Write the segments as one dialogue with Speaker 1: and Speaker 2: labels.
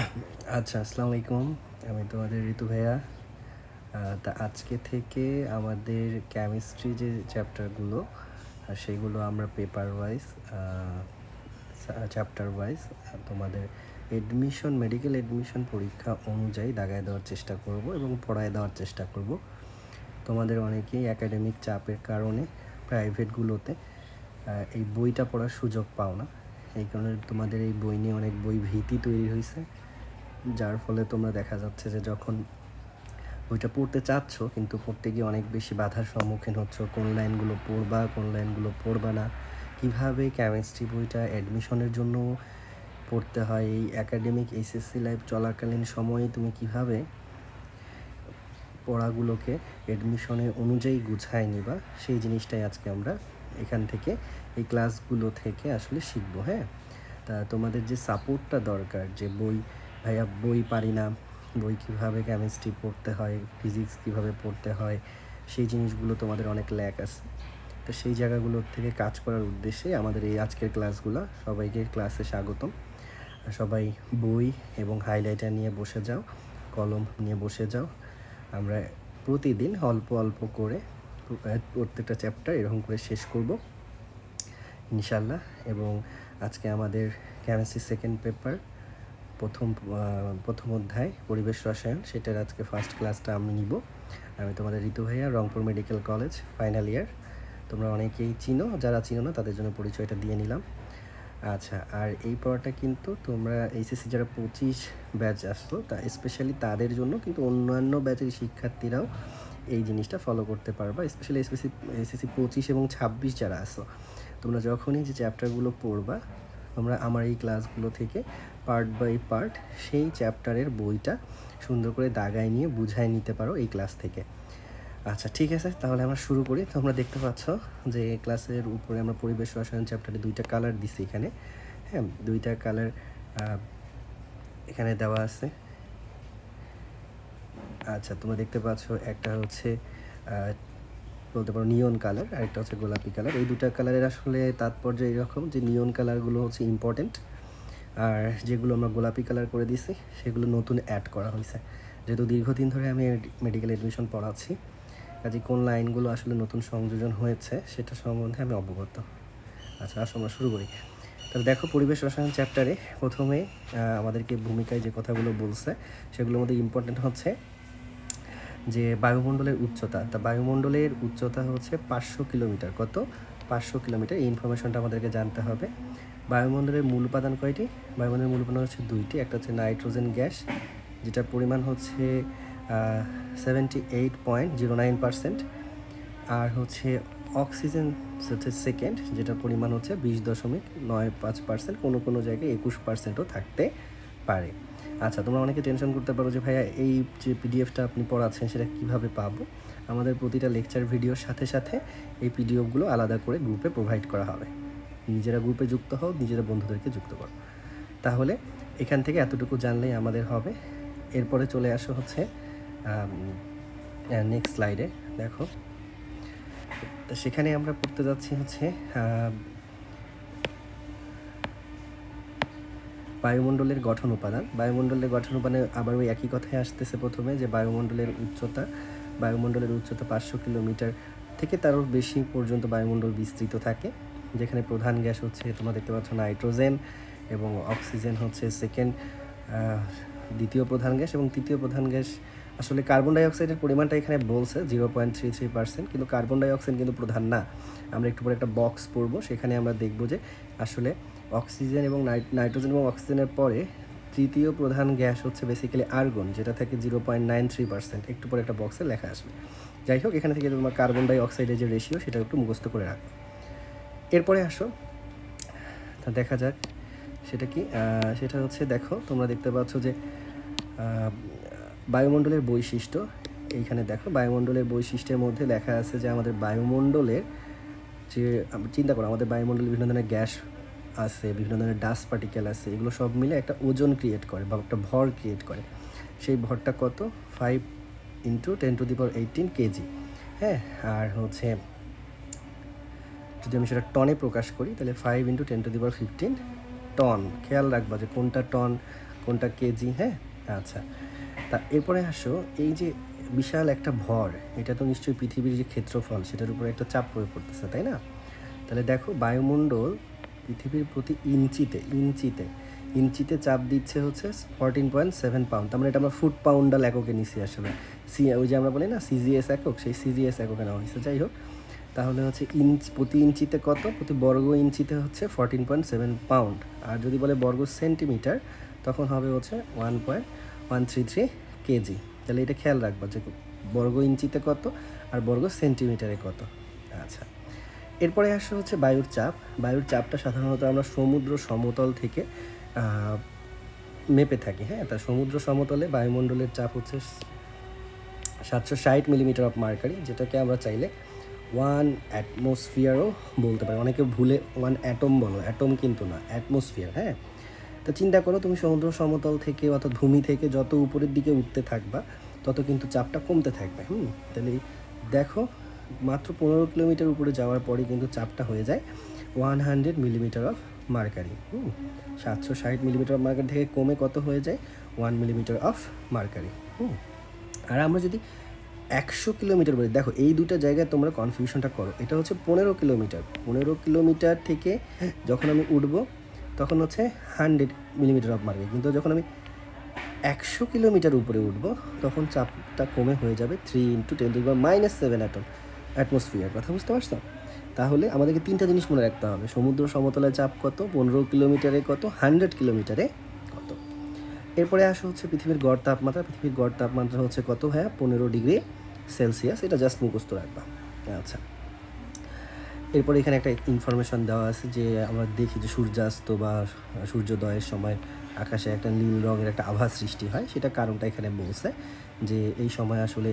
Speaker 1: আচ্ছা, আসসালামু আলাইকুম। আমি তোমাদের ঋতু ভাইয়া। তা আজকে থেকে আমাদের কেমিস্ট্রি যে চ্যাপ্টারগুলো সেগুলো আমরা পেপার ওয়াইজ চ্যাপ্টার ওয়াইজ তোমাদের মেডিকেল এডমিশন পরীক্ষা অনুযায়ী দাগায় দেওয়ার চেষ্টা করব এবং পড়ায় দেওয়ার চেষ্টা করব। তোমাদের অনেকেই একাডেমিক চাপের কারণে প্রাইভেটগুলোতে এই বইটা পড়ার সুযোগ পাও না। এই কারণে তোমাদের এই বই নিয়ে অনেক বই ভীতি তৈরি হয়েছে, যার ফলে তোমরা দেখা যাচ্ছে যে যখন বইটা পড়তে চাচ্ছ কিন্তু পড়তে গিয়ে অনেক বেশি বাধার সম্মুখীন হচ্ছ। কোন লাইনগুলো পড়বা, কোন লাইনগুলো পড়বা না, কীভাবে কেমিস্ট্রি বইটা অ্যাডমিশনের জন্য পড়তে হয়, এই একাডেমিক এইচএসসি লাইফ চলাকালীন সময়ে তুমি কিভাবে পড়াগুলোকে অ্যাডমিশনের অনুযায়ী গুছায় নিবা, সেই জিনিসটাই আজকে আমরা এখান থেকে এই ক্লাসগুলো থেকে আসলে শিখবো। হ্যাঁ, তা তোমাদের যে সাপোর্টটা দরকার, যে ভাইয়া বই পারি না, বই কীভাবে কেমিস্ট্রি পড়তে হয়, ফিজিক্স কীভাবে পড়তে হয়, সেই জিনিসগুলো তোমাদের অনেক ল্যাক আছে। তো সেই জায়গাগুলোর থেকে কাজ করার উদ্দেশ্যে আমাদের এই আজকের ক্লাসগুলো। সবাইকে ক্লাসে স্বাগতম। সবাই বই এবং হাইলাইটার নিয়ে বসে যাও, কলম নিয়ে বসে যাও। আমরা প্রতিদিন অল্প অল্প করে প্রত্যেকটা চ্যাপ্টার এরকম করে শেষ করব ইনশাল্লাহ। এবং আজকে আমাদের কেমিস্ট্রি সেকেন্ড পেপার প্রথম অধ্যায় পরিবেশ রসায়ন, সেটার আজকে ফার্স্ট ক্লাসটা আমি নিব। আমি তোমাদের ঋতু ভাইয়া, Rangpur medical college final year. তোমরা অনেকেই চিনো, যারা চিনো না তাদের জন্য পরিচয়টা দিয়ে নিলাম। আচ্ছা, আর এই পড়াটা কিন্তু তোমরা এইচএসসি যারা 25 ব্যাচ আসলো তা স্পেশালি তাদের জন্য, কিন্তু অন্যান্য ব্যাচের শিক্ষার্থীরাও এই জিনিসটা ফলো করতে পারবা। স্পেশালি এসএসসি 25 এবং 26 যারা আসো, তোমরা যখনই যে চ্যাপ্টারগুলো পড়বা, তোমরা আমার এই ক্লাসগুলো থেকে পার্ট বাই পার্ট সেই চ্যাপ্টারের বইটা সুন্দর করে দাগায় নিয়ে বুঝায় নিতে পারো এই ক্লাস থেকে। আচ্ছা, ঠিক আছে, তাহলে আমরা শুরু করি। তোমরা দেখতে পাচ্ছ যে ক্লাসের উপরে আমরা পরিবেশ রসায়ন চ্যাপ্টারে 2টা কালার দিছি এখানে। হ্যাঁ, 2টা কালার এখানে দেওয়া আছে। আচ্ছা, তোমরা দেখতে পাচ্ছ একটা হচ্ছে বলতে পারো নিয়ন কালার, আর একটা হচ্ছে গোলাপি কালার। এই 2টা কালারের আসলে তাৎপর্য এরকম যে নিয়ন কালারগুলো হচ্ছে ইম্পর্টেন্ট, আর যেগুলো আমরা গোলাপি কালার করে দিছি সেগুলো নতুন অ্যাড করা হয়েছে। যেহেতু দীর্ঘদিন ধরে আমি মেডিকেল এডমিশন পড়াচ্ছি, কাজে কোন লাইনগুলো আসলে নতুন সংযোজন হয়েছে সেটা সম্বন্ধে আমি অবগত। আচ্ছা, আসো আমরা শুরু করি। তাহলে দেখো, পরিবেশ রসায়ন চ্যাপ্টারে প্রথমে আমাদেরকে ভূমিকায় যে কথাগুলো বলছে সেগুলোর মধ্যে ইম্পর্টেন্ট হচ্ছে যে বায়ুমণ্ডলের উচ্চতা। তা বায়ুমণ্ডলের উচ্চতা হচ্ছে 500 কিলোমিটার। কত? 500 কিলোমিটার। এই ইনফরমেশনটা আমাদেরকে জানতে হবে। বায়ুমণ্ডলের মূল উপাদান কয়টি? বায়ুমণ্ডলের মূল উপাদান হচ্ছে 2টি। একটা হচ্ছে নাইট্রোজেন গ্যাস, যেটার পরিমাণ হচ্ছে 78.09%, আর হচ্ছে অক্সিজেন হচ্ছে সেকেন্ড, যেটার পরিমাণ হচ্ছে 20.95%, কোনো কোনো জায়গায় 21%ও থাকতে পারে। আচ্ছা, তোমরা অনেকে টেনশন করতে পারো যে ভাইয়া এই যে পিডিএফটা আপনি পড়াচ্ছেন সেটা কিভাবে পাবো? আমাদের প্রতিটা লেকচার ভিডিওর সাথে সাথে এই পিডিএফগুলো আলাদা করে গ্রুপে প্রোভাইড করা হবে। নিজেরা গ্রুপে যুক্ত হও, নিজেরা বন্ধুদেরকে যুক্ত করো। তাহলে এখান থেকে এতটুকু জানলেই আমাদের হবে। এরপরে চলে আসো হচ্ছে নেক্সট স্লাইডে। দেখো, তো সেখানে আমরা পড়তে যাচ্ছি হচ্ছে বায়ুমণ্ডলের গঠন উপাদান। বায়ুমণ্ডলের গঠন উপাদানে আবার ওই একই কথায় আসতেছে প্রথমে, যে বায়ুমণ্ডলের উচ্চতা 500 কিলোমিটার থেকে তারও বেশি পর্যন্ত বায়ুমণ্ডল বিস্তৃত থাকে, যেখানে প্রধান গ্যাস হচ্ছে তোমরা দেখতে পাচ্ছ নাইট্রোজেন, এবং অক্সিজেন হচ্ছে দ্বিতীয় প্রধান গ্যাস, এবং তৃতীয় প্রধান গ্যাস আসলে কার্বন ডাইঅক্সাইডের পরিমাণটা এখানে বলছে 0.33%, কিন্তু কার্বন ডাইঅক্সাইড কিন্তু প্রধান না। আমরা একটু পরে একটা বক্স পড়বো, সেখানে আমরা দেখবো যে আসলে অক্সিজেন এবং নাইট্রোজেন এবং অক্সিজেনের পরে তৃতীয় প্রধান গ্যাস হচ্ছে বেসিক্যালি আর্গন, যেটা থাকে 0.93%। একটু পরে একটা বক্সে লেখা আসবে। যাই হোক, এখানে থেকে তোমার কার্বন ডাই অক্সাইডের যে রেশিও সেটা একটু মুখস্থ করে রাখো। এরপরে আসো, তা দেখা যাক সেটা কি। সেটা হচ্ছে, দেখো তোমরা দেখতে পাচ্ছ যে বায়ুমণ্ডলের বৈশিষ্ট্য। এইখানে দেখো, বায়ুমণ্ডলের বৈশিষ্ট্যের মধ্যে লেখা আছে যে আমাদের বায়ুমণ্ডলের যে, চিন্তা করো, আমাদের বায়ুমণ্ডলে বিভিন্ন ধরনের গ্যাস আছে, বিভিন্ন ধরনের ডাস্ট পার্টিকেল আছে, এগুলো সব মিলে একটা ওজন ক্রিয়েট করে বা একটা ভর ক্রিয়েট করে। সেই ভরটা কত? 5 × 10⁻18 কেজি। হ্যাঁ, আর হচ্ছে যদি আমি সেটা টনে প্রকাশ করি তাহলে 5 × 10⁻15 টন। খেয়াল রাখবা যে কোনটা টন, কোনটা কেজি, হ্যাঁ। আচ্ছা, তা এরপরে আসো, এই যে বিশাল একটা ভর, এটা তো নিশ্চয়ই পৃথিবীর যে ক্ষেত্রফল সেটার উপরে একটা চাপ প্রয়োগ করতেছে, তাই না? তাহলে দেখো বায়ুমণ্ডল পৃথিবীর প্রতি ইঞ্চিতে চাপ দিচ্ছে হচ্ছে 14.7 পাউন্ড। তার মানে এটা আমরা ফুট পাউন্ডাল এককে নিচ্ছি আসলে। ওই যে আমরা বলি না সিজিএস একক, সেই সিজিএস এককে নেওয়া হয়েছে। যাই হোক, তাহলে হচ্ছে প্রতি ইঞ্চিতে কত, প্রতি বর্গ ইঞ্চিতে হচ্ছে 14.7 পাউন্ড। আর যদি বলে বর্গ সেন্টিমিটার তখন হবে হচ্ছে 1.133 কেজি। তাহলে এটা খেয়াল রাখবা যে বর্গ ইঞ্চিতে কত আর বর্গ সেন্টিমিটারে কত। আচ্ছা, এরপরে আসে হচ্ছে বায়ুর চাপ। বায়ুর চাপটা সাধারণত আমরা সমুদ্র সমতল থেকে মেপে থাকি, হ্যাঁ। তা সমুদ্র সমতলে বায়ুমণ্ডলের চাপ হচ্ছে 760 মিলিমিটার অফ মার্কারি, যেটাকে আমরা চাইলে 1 অ্যাটমসফিয়ারও বলতে পারি। অনেকে ভুলে 1 অ্যাটম বলো, অ্যাটম কিন্তু না, অ্যাটমসফিয়ার, হ্যাঁ। তো চিন্তা করো, তুমি সমুদ্র সমতল থেকে অর্থাৎ ভূমি থেকে যত উপরের দিকে উঠতে থাকবা তত কিন্তু চাপটা কমতে থাকবে। তাহলে দেখো, মাত্র 15 কিলোমিটার উপরে যাওয়ার পরে কিন্তু চাপটা হয়ে যায় 100 millimetre of mercury. 760 millimetre of mercury থেকে কমে কত হয়ে যায়, 1 মিলিমিটার অফ মার্কারি। আর আমরা যদি 100 কিলোমিটার বলি, দেখো এই দুটো জায়গায় তোমরা কনফিউশনটা করো। এটা হচ্ছে 15 কিলোমিটার থেকে যখন আমি উঠবো তখন হচ্ছে 100 মিলিমিটার অফ মার্কারি, কিন্তু যখন আমি 100 কিলোমিটার উপরে উঠবো তখন চাপটা কমে হয়ে যাবে 3 × 10⁻⁷ অ্যাটমসফিয়ার। কথা বুঝতে পারছো? তাহলে আমাদেরকে তিনটা জিনিস মনে রাখতে হবে: সমুদ্র সমতলে চাপ কত, 15 কিলোমিটারে কত, 100 কিলোমিটারে কত। এরপরে আসা হচ্ছে পৃথিবীর গড় তাপমাত্রা। পৃথিবীর গড় তাপমাত্রা হচ্ছে কত ভাইয়া, 15 ডিগ্রি সেলসিয়াস। এটা জাস্ট মুখস্থ রাখবা। আচ্ছা, এরপরে এখানে একটা ইনফরমেশন দেওয়া আছে যে আমরা দেখি যে সূর্যাস্ত বা সূর্যোদয়ের সময় আকাশে একটা নীল রঙের একটা আভা সৃষ্টি হয়। সেটা কারণটা এখানে বলছে যে এই সময় আসলে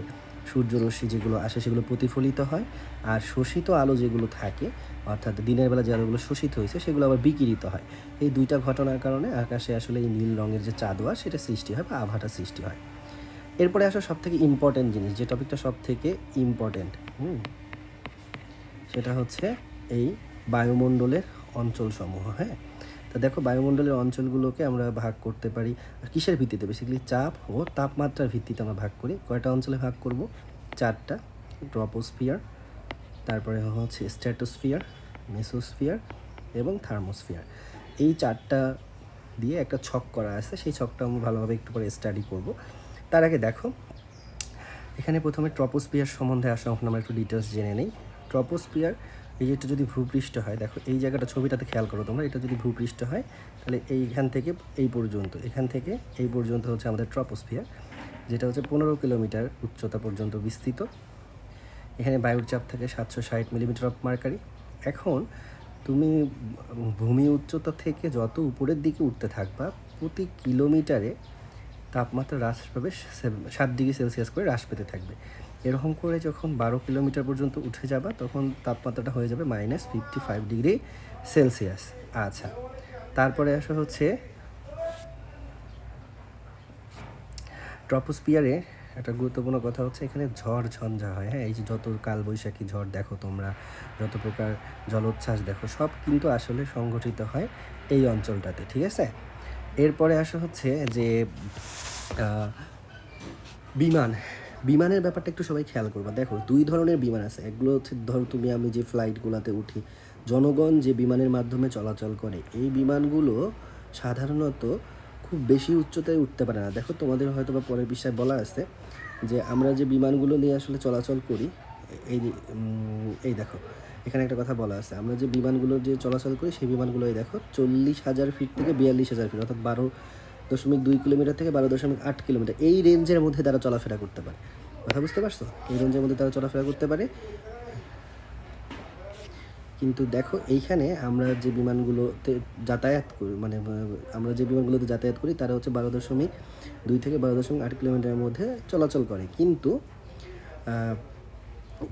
Speaker 1: সূর্যরশ্মি যেগুলো আসে সেগুলো প্রতিফলিত হয়, আর শোষিত আলো যেগুলো থাকে অর্থাৎ দিনের বেলা যে আলোগুলো শোষিত হয়েছে সেগুলো আবার বিকিরিত হয়। এই দুইটা ঘটনার কারণে আকাশে আসলে এই নীল রঙের যে চাঁদোয়া সেটা সৃষ্টি হয় বা আভাটা সৃষ্টি হয়। এরপরে আসলে সবথেকে ইম্পর্টেন্ট জিনিস, যে টপিকটা সব থেকে ইম্পর্টেন্ট, সেটা হচ্ছে এই বায়ুমণ্ডলের অঞ্চলসমূহ, হ্যাঁ। তো দেখো, বায়ুমণ্ডলের অঞ্চলগুলোকে আমরা ভাগ করতে পারি কিসের ভিত্তিতে, বেসিক্যালি চাপ ও তাপমাত্রার ভিত্তিতে আমরা ভাগ করি। কয়টা অঞ্চলে ভাগ করব, 4টা। ট্রপোস্ফিয়ার, তারপরে হচ্ছে স্ট্র্যাটোস্ফিয়ার, মেসোস্ফিয়ার এবং থার্মোস্ফিয়ার। এই 4টা দিয়ে একটা ছক করা আছে, সেই ছকটা আমরা ভালোভাবে একটু পরে স্টাডি করব। তার আগে দেখো, এখানে প্রথমে ট্রপোস্ফিয়ার সম্বন্ধে আসা আমরা একটু ডিটেলস জেনে নেই। ট্রপোস্ফিয়ার, এই যে এটা যদি ভূপৃষ্ঠ হয়, দেখো এই জায়গাটা ছবিটাতে খেয়াল করো তোমরা, এটা যদি ভূপৃষ্ঠ হয় তাহলে এইখান থেকে এই পর্যন্ত, এখান থেকে এই পর্যন্ত হচ্ছে আমাদের ট্রপোস্ফিয়ার, যেটা হচ্ছে 15 কিলোমিটার উচ্চতা পর্যন্ত বিস্তৃত। এখানে বায়ুর চাপ থাকে 760 মিলিমিটার অফ মার্কারি। এখন তুমি ভূমি উচ্চতা থেকে যত উপরের দিকে উঠতে থাকবা, প্রতি কিলোমিটারে তাপমাত্রা হ্রাস পাবে 7 ডিগ্রি সেলসিয়াস করে হ্রাস পেতে থাকবে। এরকম করে যখন 12 কিলোমিটার পর্যন্ত উঠে যাবা তখন তাপমাত্রাটা হয়ে যাবে -55 ডিগ্রি সেলসিয়াস। আচ্ছা, তারপরে আসা হচ্ছে ট্রপোস্ফিয়ারে একটা গুরুত্বপূর্ণ কথা হচ্ছে এখানে ঝড় ঝঞ্ঝা হয়, হ্যাঁ। এই যে যত কালবৈশাখী ঝড় দেখো তোমরা, যত প্রকার জলোচ্ছ্বাস দেখো, সব কিন্তু আসলে সংঘটিত হয় এই অঞ্চলটাতে, ঠিক আছে। এরপরে আসা হচ্ছে যে বিমানের ব্যাপারটা একটু সবাই খেয়াল করবা। দেখো, 2 ধরনের বিমান আছে। এগুলো হচ্ছে ধরো তুমি আমি যে ফ্লাইটগুলোতে উঠি, জনগণ যে বিমানের মাধ্যমে চলাচল করে, এই বিমানগুলো সাধারণত খুব বেশি উচ্চতায় উঠতে পারে না। দেখো, তোমাদের হয়তো বা পরের বিষয়ে বলা আছে যে আমরা যে বিমানগুলো নিয়ে আসলে চলাচল করি, এই দেখো এখানে একটা কথা বলা আছে, আমরা যে বিমানগুলো যে চলাচল করি সেই বিমানগুলো এই দেখো 40,000 ফিট থেকে 42,000 ফিট, অর্থাৎ 12.2 কিলোমিটার থেকে 12.8 কিলোমিটার, এই রেঞ্জের মধ্যে তারা চলাফেরা করতে পারে। কথা বুঝতে পারছো? এই রেঞ্জের মধ্যে তারা চলাফেরা করতে পারে। কিন্তু দেখো, এইখানে আমরা যে বিমানগুলোতে যাতায়াত করি, মানে আমরা যে বিমানগুলোতে যাতায়াত করি তারা হচ্ছে 12.2 থেকে 12.8 কিলোমিটারের মধ্যে চলাচল করে। কিন্তু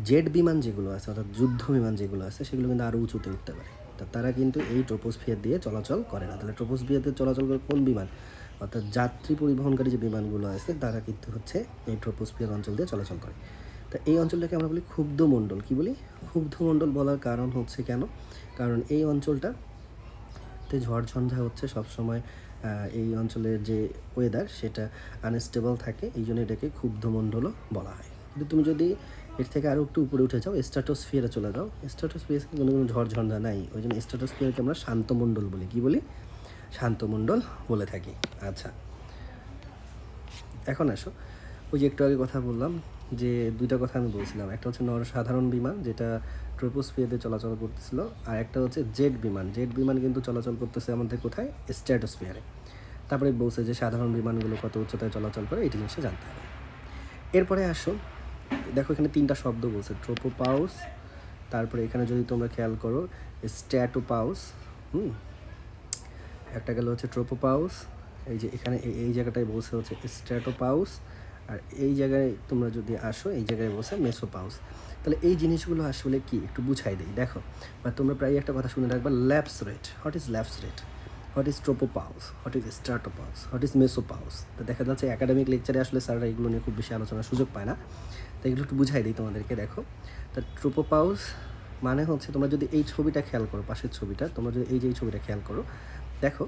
Speaker 1: জেট বিমান যেগুলো আছে, অর্থাৎ যুদ্ধ বিমান যেগুলো আছে, সেগুলো কিন্তু আরও উঁচুতে উঠতে পারে। তারা কিন্তু এই ট্রপোস্ফিয়ার দিয়ে চলাচল করে না। তাহলে ট্রপোস্ফিয়ার দিয়ে চলাচল করে কোন বিমান, অর্থাৎ যাত্রী পরিবহনকারী যে বিমানগুলো আছে তারা কিন্তু হচ্ছে এই ট্রপোস্ফিয়ার অঞ্চল দিয়ে চলাচল করে। তা এই অঞ্চলটাকে আমরা বলি ক্ষুব্ধমণ্ডল। কী বলি? ক্ষুব্ধমণ্ডল বলার কারণ হচ্ছে কেন? কারণ এই অঞ্চলটা তো ঝড়ঝঞ্ঝা হচ্ছে সবসময় এই অঞ্চলের যে ওয়েদার সেটা আনস্টেবল থাকে, এই জন্য এটাকে ক্ষুব্ধমণ্ডলও বলা হয়। কিন্তু তুমি যদি এর থেকে আরও একটু উপরে উঠে যাও, স্ট্র্যাটোস্ফিয়ারে চলে যাও, স্ট্র্যাটোস্ফিয়ারে কোনো ঝড়ঝঞ্ঝা নাই, ওই জন্য স্ট্র্যাটোস্ফিয়ারকে আমরা শান্তমণ্ডল বলি। কী বলি? শান্তমণ্ডল বলে থাকি। আচ্ছা, এখন আসো, ওই যে একটু আগে কথা বললাম যে দুইটা কথা আমি বলছিলাম, একটা হচ্ছে সাধারণ বিমান যেটা ট্রোপোস্ফিয়ারে চলাচল করতেছিল, আর একটা হচ্ছে জেট বিমান। জেট বিমান কিন্তু চলাচল করতেছে আমাদের কোথায়? স্ট্র্যাটোস্ফিয়ারে। তারপরে বলছে যে সাধারণ বিমানগুলো কত উচ্চতায় চলাচল করে, এই জিনিসটা জানতে হবে। এরপরে আসো, দেখো এখানে তিনটা শব্দ বলছে, ট্রোপোপাউস, তারপরে এখানে যদি তোমরা খেয়াল করো স্ট্র্যাটোপাউস, একটা গেল হচ্ছে ট্রোপোপাউস, এই যে এখানে এই জায়গাটায় বলছে হচ্ছে স্ট্র্যাটোপাউস, আর এই জায়গায় তোমরা যদি আসো এই জায়গায় বলছে মেসোপাউস। তাহলে এই জিনিসগুলো আসলে কি একটু বুঝাই দিই। দেখো, বা তোমরা প্রায় একটা কথা শুনে রাখবা, lapse rate. What is lapse rate? What is tropopause? What is stratopause? What is mesopause? তো দেখা যাচ্ছে একাডেমিক লেকচারে আসলে স্যাররা এগুলো নিয়ে খুব বেশি আলোচনার সুযোগ পায় না, তো এগুলো একটু বুঝাই দিই তোমাদেরকে। দেখো, তা ট্রোপোপাউস মানে হচ্ছে, তোমরা যদি এই ছবিটা খেয়াল করো, পাশের ছবিটা, তোমরা যদি এই যে এই ছবিটা খেয়াল করো, দেখো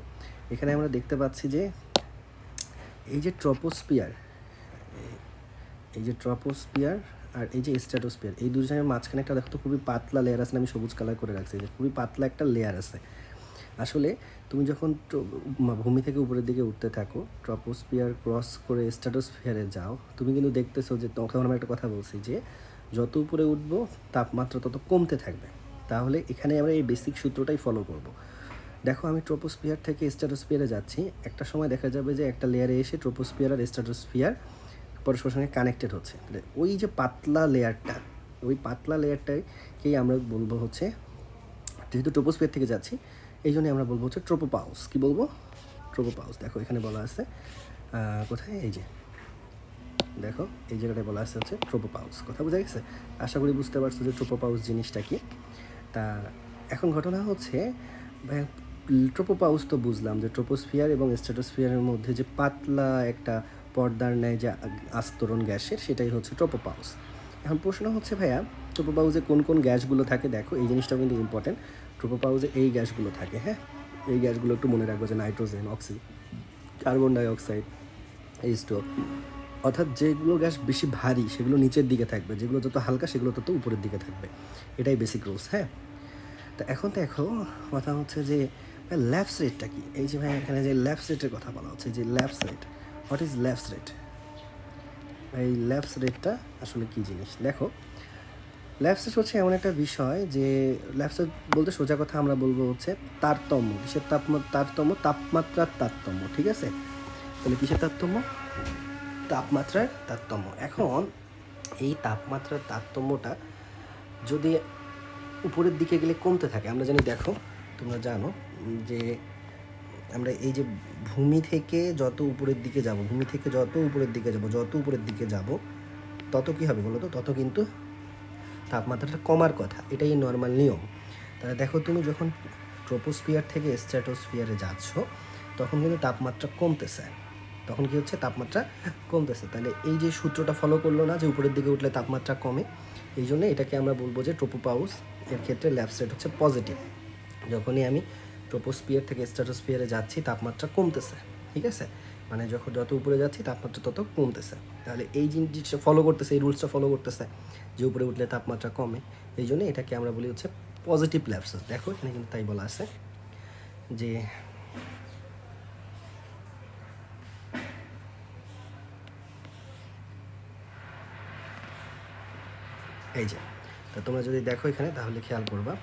Speaker 1: এখানে আমরা দেখতে পাচ্ছি যে এই যে ট্রপোস্ফিয়ার, এই যে ট্রপোস্ফিয়ার আর এই যে স্ট্র্যাটোস্ফিয়ার, এই দুজনের মাঝখানে একটা দেখো তো খুবই পাতলা লেয়ার আছে, আমি সবুজ কালার করে রাখছি, যে খুবই পাতলা একটা লেয়ার আছে। আসলে তুমি যখন ভূমি থেকে উপরের দিকে উঠতে থাকো, ট্রপোস্ফিয়ার ক্রস করে স্ট্র্যাটোস্ফিয়ারে যাও, তুমি কিন্তু দেখতেছো যে, তখন আমরা একটা কথা বলছি যে যত উপরে উঠবো তাপমাত্রা তত কমতে থাকবে। তাহলে এখানে আমরা এই বেসিক সূত্রটাই ফলো করব। দেখো, আমি ট্রপোস্ফিয়ার থেকে স্ট্র্যাটোস্ফিয়ারে যাচ্ছি, একটা সময় দেখা যাবে যে একটা লেয়ারে এসে ট্রপোস্ফিয়ার আর স্ট্র্যাটোস্ফিয়ার পরস্পরের সঙ্গে কানেক্টেড হচ্ছে। ওই যে পাতলা লেয়ারটা, ওই পাতলা লেয়ারটাকেই আমরা বলবো হচ্ছে, যেহেতু ট্রপোস্ফিয়ার থেকে যাচ্ছি এই জন্যই আমরা বলবো হচ্ছে ট্রোপোপাউস। কী বলবো? ট্রোপোপাউস। দেখো এখানে বলা আছে কোথায়, এই যে দেখো এই জায়গাটায় বলা আছে হচ্ছে ট্রোপোপাউস। কথা বোঝা গেছে? আশা করি বুঝতে পারছো যে ট্রোপোপাউস জিনিসটা কি। তা এখন ঘটনা হচ্ছে, ট্রোপোপাউস তো বুঝলাম যে ট্রোপোস্ফিয়ার এবং স্ট্র্যাটোস্ফিয়ারের মধ্যে যে পাতলা একটা পর্দার ন্যায় যে আস্তরণ গ্যাসের, সেটাই হচ্ছে ট্রোপোপাউস। এখন প্রশ্ন হচ্ছে, ভাইয়া ট্রোপোপাউসে কোন কোন গ্যাসগুলো থাকে? দেখো এই জিনিসটাও কিন্তু ইম্পর্টেন্ট। ট্রোপোপাউসে এই গ্যাসগুলো থাকে, হ্যাঁ, এই গ্যাসগুলো একটু মনে রাখবো, যে নাইট্রোজেন, অক্সিজেন, কার্বন ডাইঅক্সাইড, এইচ2। অর্থাৎ যেগুলো গ্যাস বেশি ভারী সেগুলো নিচের দিকে থাকবে, যেগুলো যত হালকা সেগুলো তত উপরের দিকে থাকবে। এটাই বেসিক রুলস, হ্যাঁ। তো এখন দেখো কথা হচ্ছে যে ল্যাপস রেটটা কি? এই যে ভাই এখানে যে ল্যাপস রেটের কথা বলা হচ্ছে, যে lapse rate, what is lapse rate? এই ল্যাপস রেটটা আসলে কী জিনিস? দেখো, ল্যাপস রেট হচ্ছে এমন একটা বিষয় যে, ল্যাপস রেট বলতে সোজা কথা আমরা বলবো হচ্ছে তারতম্য। কিসের তারতম্য? তাপমাত্রার তারতম্য, ঠিক আছে? তাহলে কিসের তারতম্য? তাপমাত্রার তারতম্য। এখন এই তাপমাত্রার তারতম্যটা যদি উপরের দিকে গেলে কমতে থাকে, আমরা জানি, দেখো তোমরা জানো যে আমরা এই যে ভূমি থেকে যত উপরের দিকে যাব, ভূমি থেকে যত উপরের দিকে যাব, যত উপরের দিকে যাব তত কী হবে বলো তো? তত কিন্তু তাপমাত্রাটা কমার কথা, এটাই নর্মাল নিয়ম। তাহলে দেখো, তুমি যখন ট্রোপোস্ফিয়ার থেকে স্ট্র্যাটোস্ফিয়ারে যাচ্ছ তখন কিন্তু তাপমাত্রা কমতেছে, তখন কী হচ্ছে? তাপমাত্রা কমতেছে। তাহলে এই যে সূত্রটা ফলো করলো না, যে উপরের দিকে উঠলে তাপমাত্রা কমে, এই জন্য এটাকে আমরা বলবো যে ট্রোপোপাউস। এর ক্ষেত্রে ল্যাপস রেট হচ্ছে পজিটিভ। যখনই আমি ট্রোপোস্ফিয়ার থেকে স্ট্র্যাটোস্ফিয়ারে যাচ্ছি তাপমাত্রা কমতেছে, ঠিক আছে? মানে যখন যত উপরে যাচ্ছি তাপমাত্রা তত কমতেছে। তাহলে এই জিনিসটা ফলো করতেছে, এই রুলসটা ফলো করতেছে যে উপরে উঠলে তাপমাত্রা কমে, এই জন্য এটাকে আমরা বলি হচ্ছে পজিটিভ ল্যাপস। দেখো এখানে কিন্তু তাই বলা আছে যে এই যে, তা তোমরা যদি দেখো এখানে তাহলে খেয়াল করবা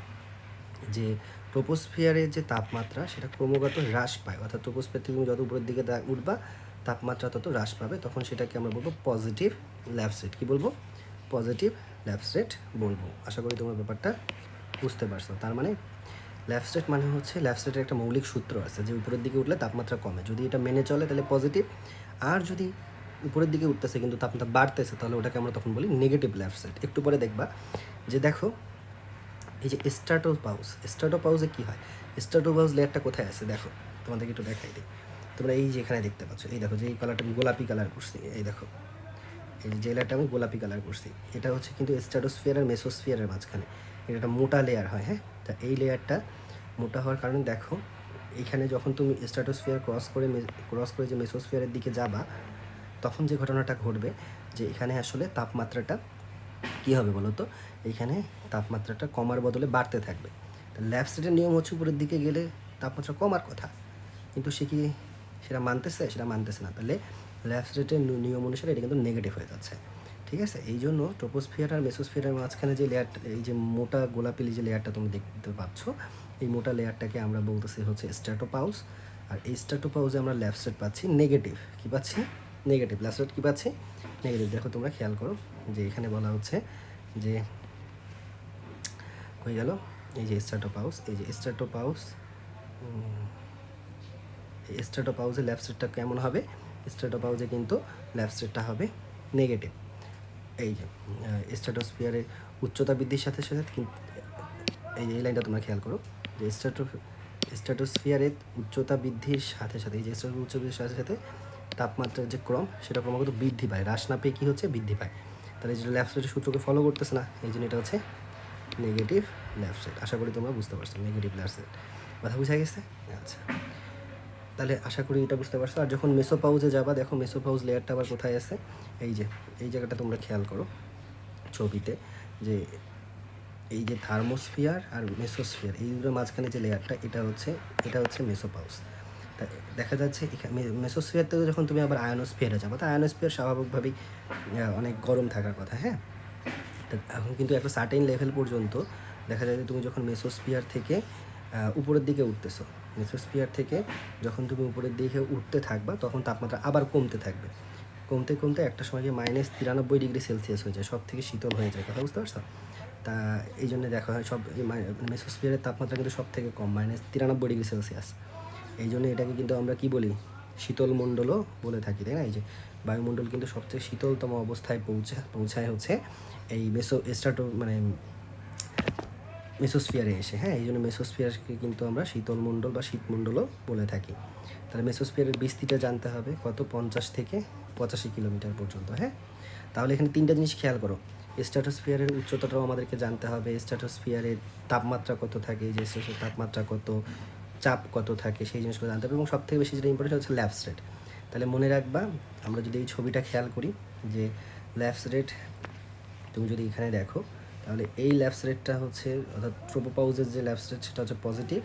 Speaker 1: যে ট্রোপোস্ফিয়ারের যে তাপমাত্রা সেটা ক্রমাগত হ্রাস পায়, অর্থাৎ ট্রোপোস্ফিয়ার থেকে তুমি যত উপরের দিকে উঠবা তাপমাত্রা তত হ্রাস পাবে, তখন সেটাকে আমরা বলবো পজিটিভ ল্যাপস রেট। কী বলবো? পজিটিভ ল্যাপস রেট বলবো। আশা করি তোমরা ব্যাপারটা বুঝতে পারছো। তার মানে ল্যাপস রেট মানে হচ্ছে, ল্যাপস রেটের একটা মৌলিক সূত্র আছে যে উপরের দিকে উঠলে তাপমাত্রা কমে, যদি এটা মেনে চলে তাহলে পজিটিভ। আর যদি উপরের দিকে উঠতেছে কিন্তু তাপমাত্রা বাড়তেছে, তাহলে ওটাকে আমরা তখন বলি নেগেটিভ ল্যাপস রেট। একটু পরে দেখবা যে, দেখো এই যে স্ট্র্যাটোপাউস, স্ট্র্যাটোপাউসে কী হয়? স্ট্র্যাটোপাউস লেয়ারটা কোথায় আছে দেখো, তোমাদেরকে একটু দেখাই দিই। তোমরা এই যে এখানে দেখতে পাচ্ছ, এই দেখো যে এই কালারটা আমি গোলাপি কালার করছি, এই দেখো এই যে লেয়ারটা আমি গোলাপি কালার করছি, এটা হচ্ছে কিন্তু স্ট্র্যাটোস্ফিয়ার আর মেসোস্ফিয়ারের মাঝখানে এটা একটা মোটা লেয়ার হয়, হ্যাঁ। তা এই লেয়ারটা মোটা হওয়ার কারণে দেখো এখানে যখন তুমি স্ট্র্যাটোস্ফিয়ার ক্রস করে যে মেসোস্ফিয়ারের দিকে যাবা, তখন যে ঘটনাটা ঘটবে যে এখানে আসলে তাপমাত্রাটা কী হবে বলো তো, এইখানে তাপমাত্রাটা কমার বদলে বাড়তে থাকবে। ল্যাবস্টেটের নিয়ম হচ্ছে উপরের দিকে গেলে তাপমাত্রা কমার কথা, কিন্তু সে কি সেটা মানতেছে না। তাহলে ল্যাবস্টেটের নিয়ম অনুসারে এটা কিন্তু নেগেটিভ হয়ে যাচ্ছে। ঠিক আছে, এই জন্য ট্রোপোস্ফিয়ার আর মেসোস্ফিয়ারের মাঝখানে যে লেয়ারটা, এই যে মোটা গোলাপি যে লেয়ারটা তুমি দেখতে পাচ্ছ, এই মোটা লেয়ারটাকে আমরা বলতেছি হচ্ছে স্ট্র্যাটোপাউস। আর এই স্ট্র্যাটোপাউসে আমরা ল্যাবস্টেট পাচ্ছি নেগেটিভ। কী পাচ্ছি? নেগেটিভ। ল্যাবস্টেট কী পাচ্ছি? নেগেটিভ। দেখো তোমরা খেয়াল করো যে এখানে বলা হচ্ছে যে হয়ে গেল এই যে স্ট্র্যাটোপাউস, এই যে স্ট্র্যাটোপাউস, এই স্ট্র্যাটোপাউসে ল্যাবস্টেটটা কেমন হবে? স্ট্র্যাটোপাউসে কিন্তু ল্যাবস্টেটটা হবে নেগেটিভ। এই যে স্ট্র্যাটোস্ফিয়ারের উচ্চতা বৃদ্ধির সাথে সাথে এই লাইনটা তোমরা খেয়াল করো যে স্ট্র্যাটোস্ফিয়ারের উচ্চতা বৃদ্ধির সাথে সাথে, এই যে উচ্চতা বৃদ্ধির সাথে সাথে তাপমাত্রার যে ক্রম সেটা ক্রমাগত বৃদ্ধি পায়, হ্রাস না পেয়ে কী হচ্ছে? বৃদ্ধি পায়। তাহলে এই যে ল্যাবস্টেটের সূত্রকে ফলো করতেছে না, এই জন্য এটা হচ্ছে নেগেটিভ ল্যাবস্টেট। আশা করি তোমরা বুঝতে পারছো নেগেটিভ ল্যাবস্টেট। কথা বুঝা গেছে? আচ্ছা, তাহলে আশা করি এটা বুঝতে পারছো। আর যখন মেসোপাউজে যাবা, দেখো মেসোপাউজ লেয়ারটা আবার কোথায় আছে? এই যে এই জায়গাটা তোমরা খেয়াল করো ছবিতে, যে এই যে থার্মোস্ফিয়ার আর মেসোস্ফিয়ার, এই দুটোর মাঝখানে যে লেয়ারটা, এটা হচ্ছে মেসোপাউস। তা দেখা যাচ্ছে মেসোস্ফিয়ার থেকে যখন তুমি আবার আয়নোস্ফিয়ারে যাবো, তা আয়নোস্ফিয়ার স্বাভাবিকভাবেই অনেক গরম থাকার কথা, হ্যাঁ। এখন কিন্তু একটা সার্টেন লেভেল পর্যন্ত দেখা যায় যে তুমি যখন মেসোস্ফিয়ার থেকে উপরের দিকে উঠতেছো, মেসোস্ফিয়ার থেকে যখন তুমি উপরের দিকে উঠতে থাকবা, তখন তাপমাত্রা আবার কমতে থাকবে। কমতে কমতে একটা সময় গিয়ে -93°C হয়ে যায়, সব থেকে শীতল হয়ে যায়। কথা বুঝতে পারছো? তা এই জন্য দেখা হয় সব মেসোস্ফিয়ারের তাপমাত্রা কিন্তু সব থেকে কম, -93°C। এই জন্য এটাকে কিন্তু আমরা কি বলি? শীতল মণ্ডলও বলে থাকি, তাই না? এই যে বায়ুমণ্ডল কিন্তু সবচেয়ে শীতলতম অবস্থায় পৌঁছায় হচ্ছে এই মেসোস্ফিয়ারে এসে, হ্যাঁ। এই জন্য মেসোস্ফিয়ারকে কিন্তু আমরা শীতল মণ্ডল বা শীতমণ্ডলও বলে থাকি। তাহলে মেসোস্ফিয়ারের বিস্তৃতিটা জানতে হবে কত? 50 থেকে 85 কিলোমিটার পর্যন্ত, হ্যাঁ। তাহলে এখানে তিনটা জিনিস খেয়াল করো। স্ট্র্যাটোস্ফিয়ারের উচ্চতাটাও আমাদেরকে জানতে হবে, স্ট্র্যাটোস্ফিয়ারের তাপমাত্রা কত থাকে, এই যে তাপমাত্রা কত, চাপ কত থাকে, সেই জিনিসগুলো জানতে হবে। এবং সবথেকে বেশি যেটা ইম্পর্টেন্ট হচ্ছে ল্যাবস রেট। তাহলে মনে রাখবা, আমরা যদি এই ছবিটা খেয়াল করি যে ল্যাবস রেট তুমি যদি এখানে দেখো, তাহলে এই ল্যাবস রেটটা হচ্ছে, অর্থাৎ ট্রোপোপাউজের যে ল্যাবস রেট সেটা হচ্ছে পজিটিভ,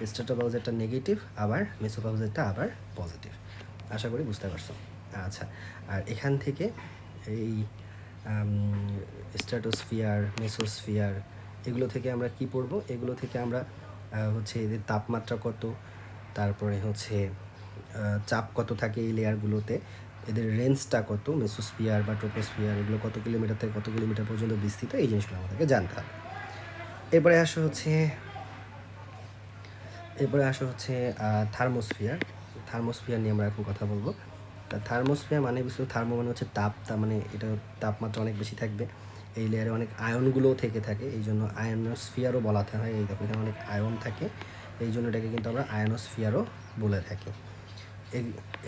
Speaker 1: স্ট্র্যাটোপাউজেরটা নেগেটিভ, আবার মেসোপাউজেরটা আবার পজিটিভ। আশা করি বুঝতে পারছো। আচ্ছা, আর এখান থেকে এই স্ট্র্যাটোস্ফিয়ার, মেসোস্ফিয়ার, এগুলো থেকে আমরা কি পড়বো? এগুলো থেকে আমরা হচ্ছে এদের তাপমাত্রা কত, তারপরে হচ্ছে চাপ কত থাকে এই লেয়ারগুলোতে, এদের রেঞ্জটা কত, মেসোস্ফিয়ার বা ট্রোপোস্ফিয়ার, এগুলো কত কিলোমিটার থেকে কত কিলোমিটার পর্যন্ত বিস্তৃত, এই জিনিসগুলো আমাদেরকে জানতে হবে। এরপরে আসা হচ্ছে থার্মোস্ফিয়ার। থার্মোস্ফিয়ার নিয়ে আমরা এখন কথা বলবো। থার্মোস্ফিয়ার মানে থার্মো মানে হচ্ছে তাপ, তার মানে এটা তাপমাত্রা অনেক বেশি থাকবে। এই লেয়ারে অনেক আয়নগুলোও থেকে থাকে, এই জন্য আয়নোস্ফিয়ারও বলাতে হয়। এই দেখো এখানে অনেক আয়ন থাকে, এই জন্য এটাকে কিন্তু আমরা আয়নোস্ফিয়ারও বলে থাকি।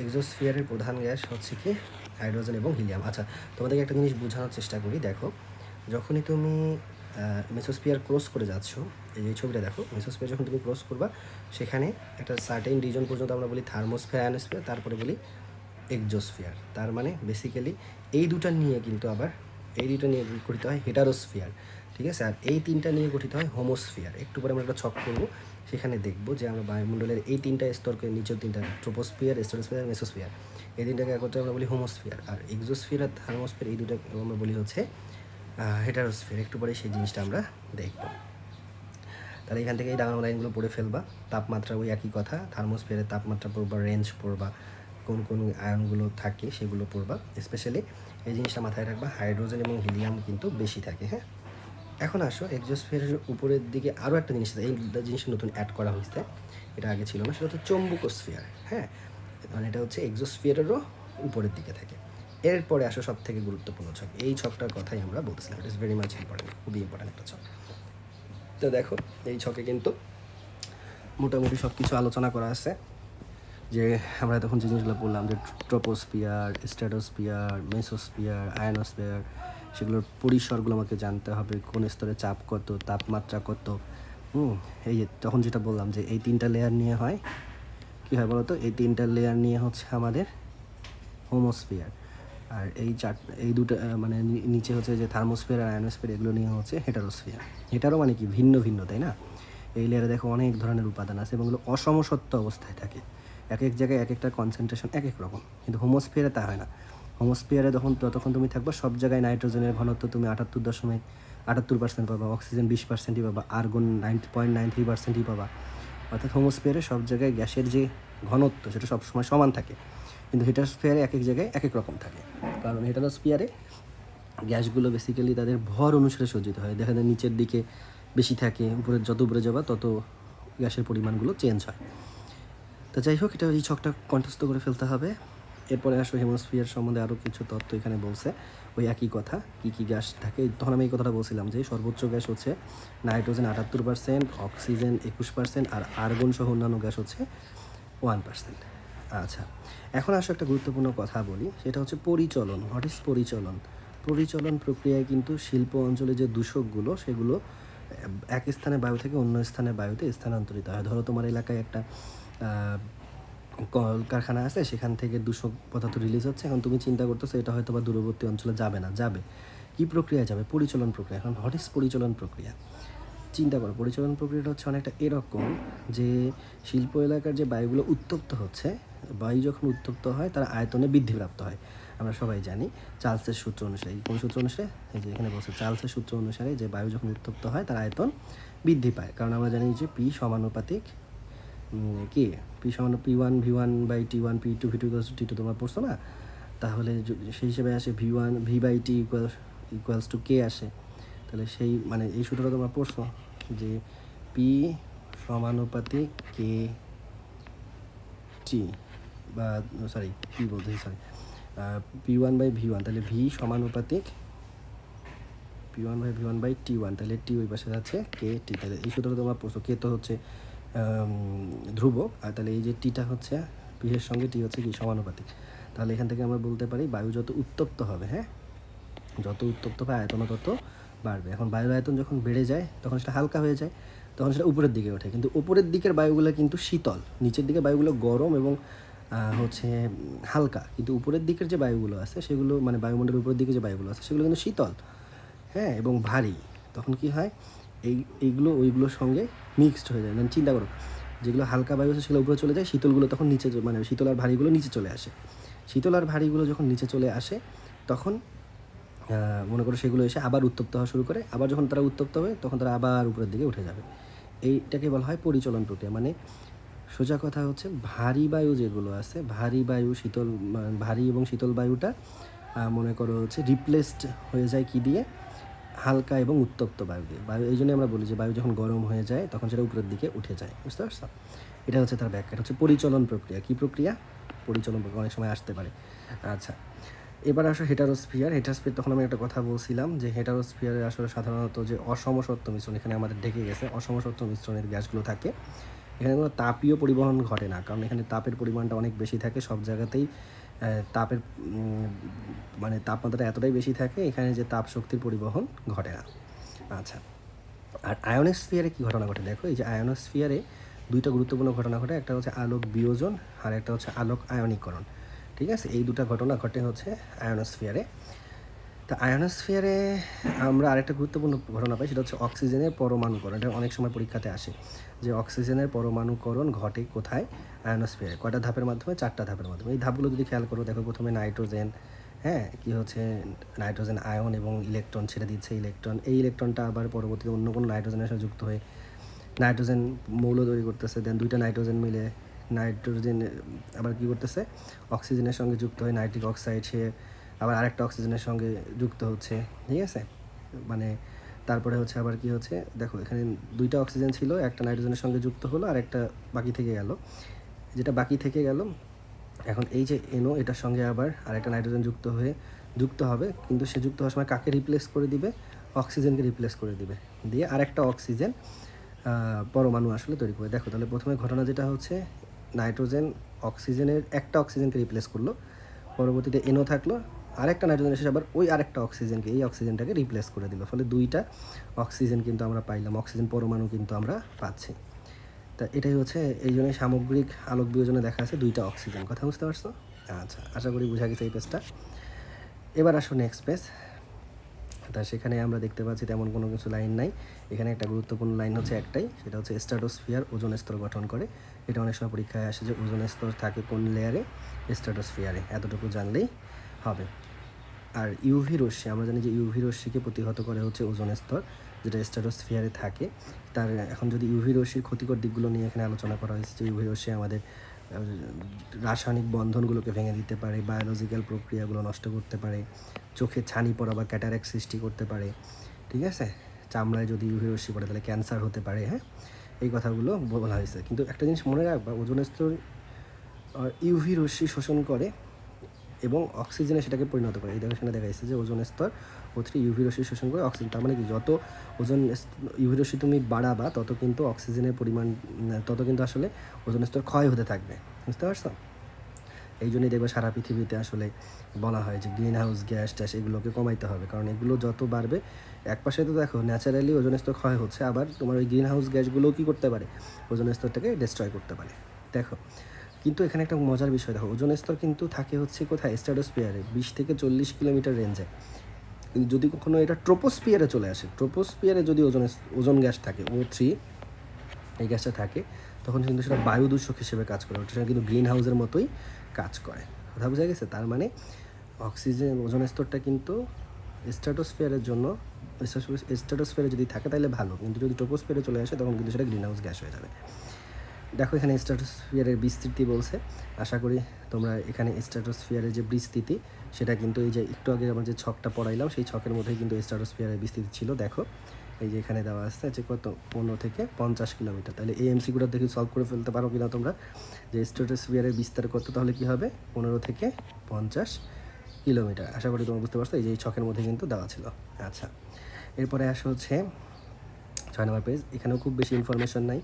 Speaker 1: এক্সোস্ফিয়ারের প্রধান গ্যাস হচ্ছে কি? হাইড্রোজেন এবং হিলিয়াম। আচ্ছা, তোমাদেরকে একটা জিনিস বোঝানোর চেষ্টা করি। দেখো, যখনই তুমি মেসোস্ফিয়ার ক্রস করে যাচ্ছ, এই ছবিটা দেখো, মেসোস্ফিয়ার যখন তুমি ক্রস করবা, সেখানে একটা সার্টেন রিজন পর্যন্ত আমরা বলি থার্মোস্ফিয়ার, আয়নোস্ফিয়ার, তারপরে বলি এক্সোস্ফিয়ার। তার মানে বেসিক্যালি এই দুটো নিয়ে গঠিত হয় হেটারোস্ফিয়ার, ঠিক আছে। আর এই তিনটা নিয়ে গঠিত হয় হোমোস্ফিয়ার। একটু পরে আমরা একটা ছক করবো, সেখানে দেখবো যে আমরা বায়ুমণ্ডলের এই তিনটা স্তরকে, নিচের তিনটা ট্রোপোস্ফিয়ার, স্ট্র্যাটোস্ফিয়ার, মেসোস্ফিয়ার, এই তিনটাকে একত্রে আমরা বলি হোমোস্ফিয়ার। আর এক্সোস্ফিয়ার আর থার্মোস্ফিয়ার, এই দুটো আমরা বলি হচ্ছে হেটারোস্ফিয়ার। একটু পরে সেই জিনিসটা আমরা দেখব। তাহলে এখান থেকে এই ডাঙর লাইনগুলো পড়ে ফেলবা। তাপমাত্রা ওই একই কথা, থার্মোস্ফিয়ারের তাপমাত্রা পড়বা, রেঞ্জ পড়বা, কোন কোন আয়নগুলো থাকে সেগুলো পড়বা। স্পেশালি এই জিনিসটা মাথায় রাখবা, হাইড্রোজেন এবং হিলিয়াম কিন্তু বেশি থাকে, হ্যাঁ। এখন আসো এক্সোস্ফিয়ারের উপরের দিকে আরও একটা জিনিস আছে, এই জিনিসটা নতুন অ্যাড করা হয়েছে, এটা আগে ছিল না, সেটা হচ্ছে চৌম্বকোস্ফিয়ার, হ্যাঁ। মানে এটা হচ্ছে এক্সোস্ফিয়ারেরও উপরের দিকে থাকে। এরপরে আসো সব থেকে গুরুত্বপূর্ণ ছক, এই ছকটার কথাই আমরা বলতেছিলাম। It is very much important, খুবই ইম্পর্টেন্ট একটা ছক। তো দেখো, এই ছকে কিন্তু মোটামুটি সব কিছু আলোচনা করা আছে, যে আমরা তখন যে জিনিসগুলো বললাম, যে ট্রোপোস্ফিয়ার, স্ট্র্যাটোস্ফিয়ার, মেসোস্ফিয়ার, আয়নোস্ফিয়ার, সেগুলোর পরিসরগুলো আমাকে জানতে হবে, কোন স্তরে চাপ কত, তাপমাত্রা কত। এই যে তখন যেটা বললাম যে এই তিনটা লেয়ার নিয়ে হয় কী হয় বলো তো, এই 3টা লেয়ার নিয়ে হচ্ছে আমাদের হোমোস্ফিয়ার, আর এই দুটো মানে নিচে হচ্ছে যে থার্মোস্ফিয়ার আর আয়নোস্ফিয়ার, এগুলো নিয়ে হচ্ছে হেটারোস্ফিয়ার। হেটারো মানে কি, ভিন্ন ভিন্ন, তাই না? এই লেয়ারে দেখো অনেক ধরনের উপাদান আছে এবং এগুলো অসমসত্ব অবস্থায় থাকে, এক এক জায়গায় এক একটা কনসেন্ট্রেশন এক এক রকম। কিন্তু হোমোস্ফিয়ারে তা হয় না। হোমোস্ফিয়ারে যতক্ষণ তুমি থাকবে সব জায়গায় নাইট্রোজেনের ঘনত্ব তুমি 78% পাবা, অক্সিজেন 20%ই পাবা, আর্গন 90.93%ই পাবা। অর্থাৎ হোমোস্ফিয়ারে সব জায়গায় গ্যাসের যে ঘনত্ব সেটা সবসময় সমান থাকে, কিন্তু হেটারোস্ফিয়ারে এক এক জায়গায় এক এক রকম থাকে। কারণ হেটারোস্ফিয়ারে গ্যাসগুলো বেসিক্যালি তাদের ভর অনুসারে সজ্জিত হয়, দেখা যায় নিচের দিকে বেশি থাকে, যত উপরে যাবা তত গ্যাসের পরিমাণগুলো চেঞ্জ হয়। তো যাই হোক, এটা এই ছকটা কণ্ঠস্থ করে ফেলতে হবে। এরপরে আসলে হেমোস্ফিয়ার সম্বন্ধে আরও কিছু তথ্য এখানে বলছে, ওই একই কথা, কী কী গ্যাস থাকে। তখন আমি এই কথাটা বলছিলাম যে সর্বোচ্চ গ্যাস হচ্ছে নাইট্রোজেন 78%, অক্সিজেন 21%, আর আর্গন সহ অন্যান্য গ্যাস হচ্ছে 1%। আচ্ছা, এখন আসলে একটা গুরুত্বপূর্ণ কথা বলি, সেটা হচ্ছে পরিচলন। What is পরিচলন? পরিচলন প্রক্রিয়ায় কিন্তু শিল্প অঞ্চলে যে দূষকগুলো সেগুলো এক স্থানে বায়ু থেকে অন্য স্থানে বায়ুতে স্থানান্তরিত হয়। ধরো তোমার এলাকায় একটা কলকারখানা আছে, সেখান থেকে দূষক পদার্থ রিলিজ হচ্ছে, এখন তুমি চিন্তা করতেছো এটা হয়তো বা দূরবর্তী অঞ্চলে যাবে না, যাবে কী প্রক্রিয়ায় যাবে? পরিচলন প্রক্রিয়া। এখন হোয়াট ইজ পরিচলন প্রক্রিয়া? চিন্তা করো, পরিচলন প্রক্রিয়াটা হচ্ছে অনেকটা এরকম যে শিল্প এলাকার যে বায়ুগুলো উত্তপ্ত হচ্ছে, বায়ু যখন উত্তপ্ত হয় তার আয়তনে বৃদ্ধিপ্রাপ্ত হয়। আমরা সবাই জানি চার্লসের সূত্র অনুসারে, কোন সূত্র অনুসারে? এই যে এখানে বলছে চার্লসের সূত্র অনুসারে, যে বায়ু যখন উত্তপ্ত হয় তার আয়তন বৃদ্ধি পায়। কারণ আমরা জানি যে পি সমানুপাতিক কি, P1 V1/T1, P2 তোমরা পড়ছো না? তাহলে সেই হিসেবে আসে V/T ইকুয়ালস টু K আসে। তাহলে সেই মানে এই সূত্রটা তোমরা পড়ছো যে পি সমানুপাতিক কে টি, বা সরি পি বলতেছি, সরি P1/V1, তাহলে ভি সমানুপাতিক P1/V1/T1, তাহলে টি ওই পাশে যাচ্ছে কে টি। তাহলে এই সূত্রটা তোমরা পড়ছো, কে তো হচ্ছে ধ্রুবক, আর তাহলে এই যে টিটা হচ্ছে পি এর সঙ্গে টি হচ্ছে কি সমানুপাতিক। তাহলে এখান থেকে আমরা বলতে পারি বায়ু যত উত্তপ্ত হবে, হ্যাঁ, যত উত্তপ্ত হবে আয়তন তত বাড়বে। এখন বায়ুর আয়তন যখন বেড়ে যায় তখন সেটা হালকা হয়ে যায়, তখন সেটা উপরের দিকে ওঠে, কিন্তু উপরের দিকের বায়ুগুলো কিন্তু শীতল, নিচের দিকে বায়ুগুলো গরম এবং হচ্ছে হালকা, কিন্তু উপরের দিকের যে বায়ুগুলো আছে সেগুলো মানে বায়ুমণ্ডলের উপরের দিকে যে বায়ুগুলো আছে সেগুলো কিন্তু শীতল, হ্যাঁ, এবং ভারী। তখন কি হয়, এইগুলো ওইগুলোর সঙ্গে মিক্সড হয়ে যায়। মানে চিন্তা করো, যেগুলো হালকা বায়ু আছে সেগুলো উপরে চলে যায়, শীতলগুলো তখন নিচে, মানে শীতল আর ভারীগুলো নিচে চলে আসে। শীতল আর ভারীগুলো যখন নিচে চলে আসে তখন মনে করো সেগুলো এসে আবার উত্তপ্ত হওয়া শুরু করে, আবার যখন তারা উত্তপ্ত হবে তখন তারা আবার উপরের দিকে উঠে যাবে। এইটাকে বলা হয় পরিচলন প্রক্রিয়া। মানে সোজা কথা হচ্ছে ভারী বায়ু যেগুলো আছে, ভারী এবং শীতল বায়ুটা মনে করো হচ্ছে রিপ্লেসড হয়ে যায় কি দিয়ে? হালকা এবং উত্তপ্ত বায়ু দিয়ে। এই জন্য আমরা বলি যে বায়ু যখন গরম হয়ে যায় তখন সেটা উপরের দিকে উঠে যায়। বুঝতে পারছো? এটা হচ্ছে তার ব্যাখ্যা, এটা হচ্ছে পরিচলন প্রক্রিয়া। কী প্রক্রিয়া? পরিচলন প্রক্রিয়া, অনেক সময় আসতে পারে। আচ্ছা, এবার আসো হেটারোস্ফিয়ার। তখন আমি একটা কথা বলছিলাম যে হেটারোস্ফিয়ারে আসলে সাধারণত যে অসমসত্ব মিশ্রণ, এখানে আমাদের ঢেকে গেছে, অসমসত্ব মিশ্রণের গ্যাসগুলো থাকে। এখানে কোনো তাপীয় পরিবহন ঘটে না, কারণ এখানে তাপের পরিমাণটা অনেক বেশি থাকে, সব জায়গাতেই তাপের মানে তাপমাত্রা এতটাই বেশি থাকে, এখানে যে তাপ শক্তির পরিবহন ঘটে না। আচ্ছা, আর আয়নোস্ফিয়ারে কী ঘটনা ঘটে? দেখো, এই যে আয়নোস্ফিয়ারে দুইটা গুরুত্বপূর্ণ ঘটনা ঘটে, একটা হচ্ছে আলোক বিয়োজন আর একটা হচ্ছে আলোক আয়নীকরণ। ঠিক আছে, এই দুটা ঘটনা ঘটে হচ্ছে আয়নোস্ফিয়ারে। তা আয়নোস্ফিয়ারে আমরা আরেকটা গুরুত্বপূর্ণ ঘটনা পাই, সেটা হচ্ছে অক্সিজেনের পরমাণুকরণ। এটা অনেক সময় পরীক্ষাতে আসে যে অক্সিজেনের পরমাণুকরণ ঘটে কোথায়? আয়নোস্ফিয়ারে। কয়টা ধাপের মাধ্যমে? 4টা ধাপের মাধ্যমে। এই ধাপগুলো যদি খেয়াল করো, দেখো প্রথমে নাইট্রোজেন, হ্যাঁ, কি হচ্ছে নাইট্রোজেন আয়ন এবং ইলেকট্রন ছেড়ে দিচ্ছে, এই ইলেকট্রনটা আবার পরবর্তীতে অন্য কোনো নাইট্রোজেনের সাথে যুক্ত হয়ে নাইট্রোজেন মৌল তৈরি করতেছে, দেন দুইটা নাইট্রোজেন মিলে নাইট্রোজেন আবার কী করতেছে? অক্সিজেনের সঙ্গে যুক্ত হয়ে নাইট্রিক অক্সাইড, সে আবার আরেকটা অক্সিজেনের সঙ্গে যুক্ত হচ্ছে। ঠিক আছে, মানে তারপরে হচ্ছে আবার কি হচ্ছে, দেখো এখানে দুইটা অক্সিজেন ছিল, একটা নাইট্রোজেনের সঙ্গে যুক্ত হলো আর একটা বাকি থেকে গেল। যেটা বাকি থেকে গেল, এখন এই যে NO, এটার সঙ্গে আবার আরেকটা নাইট্রোজেন যুক্ত হবে, কিন্তু সে যুক্ত হওয়ার সময় কাকে রিপ্লেস করে দিবে? অক্সিজেনকে রিপ্লেস করে দিবে, দিয়ে আরেকটা অক্সিজেন পরমাণু আসলে তৈরি করে। দেখো তাহলে প্রথমে ঘটনা যেটা হচ্ছে, নাইট্রোজেন একটা অক্সিজেনকে রিপ্লেস করলো, পরবর্তীতে NO থাকলো, আরেকটা নাইট্রোজেন এসে আবার ওই আরেকটা এই অক্সিজেনটাকে রিপ্লেস করে দিল, ফলে দুইটা অক্সিজেন কিন্তু আমরা পাইলাম, অক্সিজেন পরমাণু কিন্তু আমরা পাচ্ছি। তা এটাই হচ্ছে এই জন্যই সামগ্রিক আলোক বিয়োজনে দেখা আছে 2টা অক্সিজেন। কথা বুঝতে পারছো? আচ্ছা, আশা করি বোঝা গেছে এই পেজটা। এবার আসো নেক্সট পেজ। তা সেখানে আমরা দেখতে পাচ্ছি তেমন কোনো কিছু লাইন নাই। এখানে একটা গুরুত্বপূর্ণ লাইন হচ্ছে একটাই, সেটা হচ্ছে স্ট্র্যাটোস্ফিয়ার ওজোন স্তর গঠন করে। এটা অনেক সময় পরীক্ষায় আসে যে ওজোন স্তর থাকে কোন লেয়ারে? স্ট্র্যাটোস্ফিয়ারে। এতটুকু জানলেই হবে। আর ইউভি রশ্মি, আমরা জানি যে ইউভি রশ্মিকে প্রতিহত করে হচ্ছে ওজোন স্তর, যেটা স্ট্র্যাটোস্ফিয়ারে থাকে। তার এখন যদি ইউভি রশ্মির ক্ষতিকর দিকগুলো নিয়ে এখানে আলোচনা করা হয়েছে যে ইউভি রশ্মি আমাদের রাসায়নিক বন্ধনগুলোকে ভেঙে দিতে পারে, বায়োলজিক্যাল প্রক্রিয়াগুলো নষ্ট করতে পারে, চোখে ছানি পড়া বা ক্যাটারাক্ট সৃষ্টি করতে পারে, ঠিক আছে? চামড়ায় যদি ইউভি রশ্মি পড়ে তাহলে ক্যান্সার হতে পারে, হ্যাঁ? এই কথাগুলো বলা হয়েছে। কিন্তু একটা জিনিস মনে রাখবা, ওজোন স্তর ইউভি রশ্মি শোষণ করে এবং অক্সিজেনে সেটাকে পরিণত করে। এই দেখো এখানে দেখা যাচ্ছে যে ওজোন স্তর O3 ইউভি রশ্মি শোষণ করে অক্সিজেন। তার মানে কি, যত ওজোন ইউভি রশ্মি তুমি বাড়াবা তত কিন্তু অক্সিজেনের পরিমাণ, তত কিন্তু আসলে ওজোন স্তর ক্ষয় হতে থাকবে। বুঝতে পারছো? এই জন্যই দেখবে সারা পৃথিবীতে আসলে বলা হয় যে গ্রিন হাউস গ্যাস ট্যাস এগুলোকে কমাইতে হবে, কারণ এগুলো যত বাড়বে, এক পাশে তো দেখো ন্যাচারালি ওজোন স্তর ক্ষয় হচ্ছে, আবার তোমার ওই গ্রিন হাউস গ্যাসগুলোও কী করতে পারে? ওজোন স্তরটাকে ডিস্ট্রয় করতে পারে। দেখো, কিন্তু এখানে একটা মজার বিষয় দেখো, ওজোন স্তর কিন্তু থাকে হচ্ছে কোথায়? স্ট্র্যাটোস্ফিয়ারে 20 থেকে 40 কিলোমিটার রেঞ্জে। কিন্তু যদি কখনো এটা ট্রোপোস্ফিয়ারে চলে আসে, ট্রোপোস্ফিয়ারে যদি ওজোন গ্যাস থাকে, O3 এই গ্যাসটা থাকে, তখন কিন্তু সেটা বায়ু দূষক হিসেবে কাজ করে, ওটা কিন্তু গ্রিন হাউসের মতোই কাজ করে। কথা বোঝা গেছে? তার মানে অক্সিজেন ওজোন স্তরটা কিন্তু স্ট্র্যাটোস্ফিয়ারের জন্য, স্ট্র্যাটোস্ফিয়ারে যদি থাকে তাহলে ভালো, কিন্তু যদি ট্রোপোস্ফিয়ারে চলে আসে তখন কিন্তু সেটা গ্রিন হাউস গ্যাস হয়ে যাবে। দেখো এখানে স্ট্র্যাটোস্ফিয়ারের বিস্তৃতি বলছে। আশা করি তোমরা এখানে স্ট্র্যাটোস্ফিয়ারের যে বিস্তৃতি, সেটা কিন্তু এই যে একটু আগে আমার যে ছকটা পড়াইলাম সেই ছকের মধ্যেই কিন্তু স্ট্র্যাটোস্ফিয়ারের বিস্তৃতি ছিল। দেখো এই যে এখানে দেওয়া আছে যে কত, 15 থেকে 50 কিলোমিটার। তাহলে এই এমসিকিউটা দেখি সলভ করে ফেলতে পারো কিনা তোমরা, যে স্ট্র্যাটোস্ফিয়ারের বিস্তার কত, তাহলে কী হবে? 15 থেকে 50 কিলোমিটার। আশা করি তোমরা বুঝতে পারছো, এই যে এই ছকের মধ্যে কিন্তু দেওয়া ছিল। আচ্ছা, এরপরে আসা হচ্ছে 6 নম্বর পেজ। এখানেও খুব বেশি ইনফরমেশন নাই।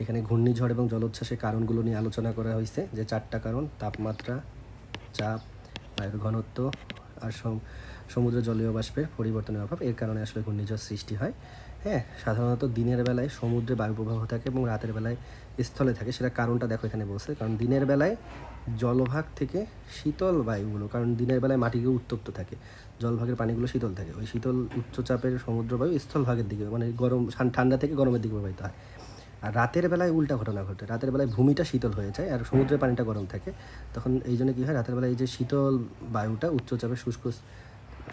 Speaker 1: এখানে ঘূর্ণিঝড় এবং জলোচ্ছ্বাসের কারণগুলো নিয়ে আলোচনা করা হয়েছে, যে 4টা কারণ: তাপমাত্রা, চাপ, বায়ুর ঘনত্ব আর সমুদ্র জলীয় বাষ্পের পরিবর্তনের অভাব। এর কারণে আসলে ঘূর্ণিঝড় সৃষ্টি হয়। হ্যাঁ, সাধারণত দিনের বেলায় সমুদ্রে বায়ু প্রবাহ থাকে এবং রাতের বেলায় স্থলে থাকে। সেটা কারণটা দেখো এখানে বলছে, কারণ দিনের বেলায় জলভাগ থেকে শীতল বায়ুগুলো, কারণ দিনের বেলায় মাটিগুলো উত্তপ্ত থাকে, জলভাগের পানিগুলো শীতল থাকে, ওই শীতল উচ্চচাপের সমুদ্র বায়ু স্থলভাগের দিকে, মানে গরম ঠান্ডা থেকে গরমের দিকে প্রবাহিত হয়। আর রাতের বেলায় উল্টা ঘটনা ঘটে, রাতের বেলায় ভূমিটা শীতল হয়ে যায় আর সমুদ্রের পানিটা গরম থাকে। তখন এই জন্য কী হয়, রাতের বেলায় এই যে শীতল বায়ুটা উচ্চচাপের শুষ্ক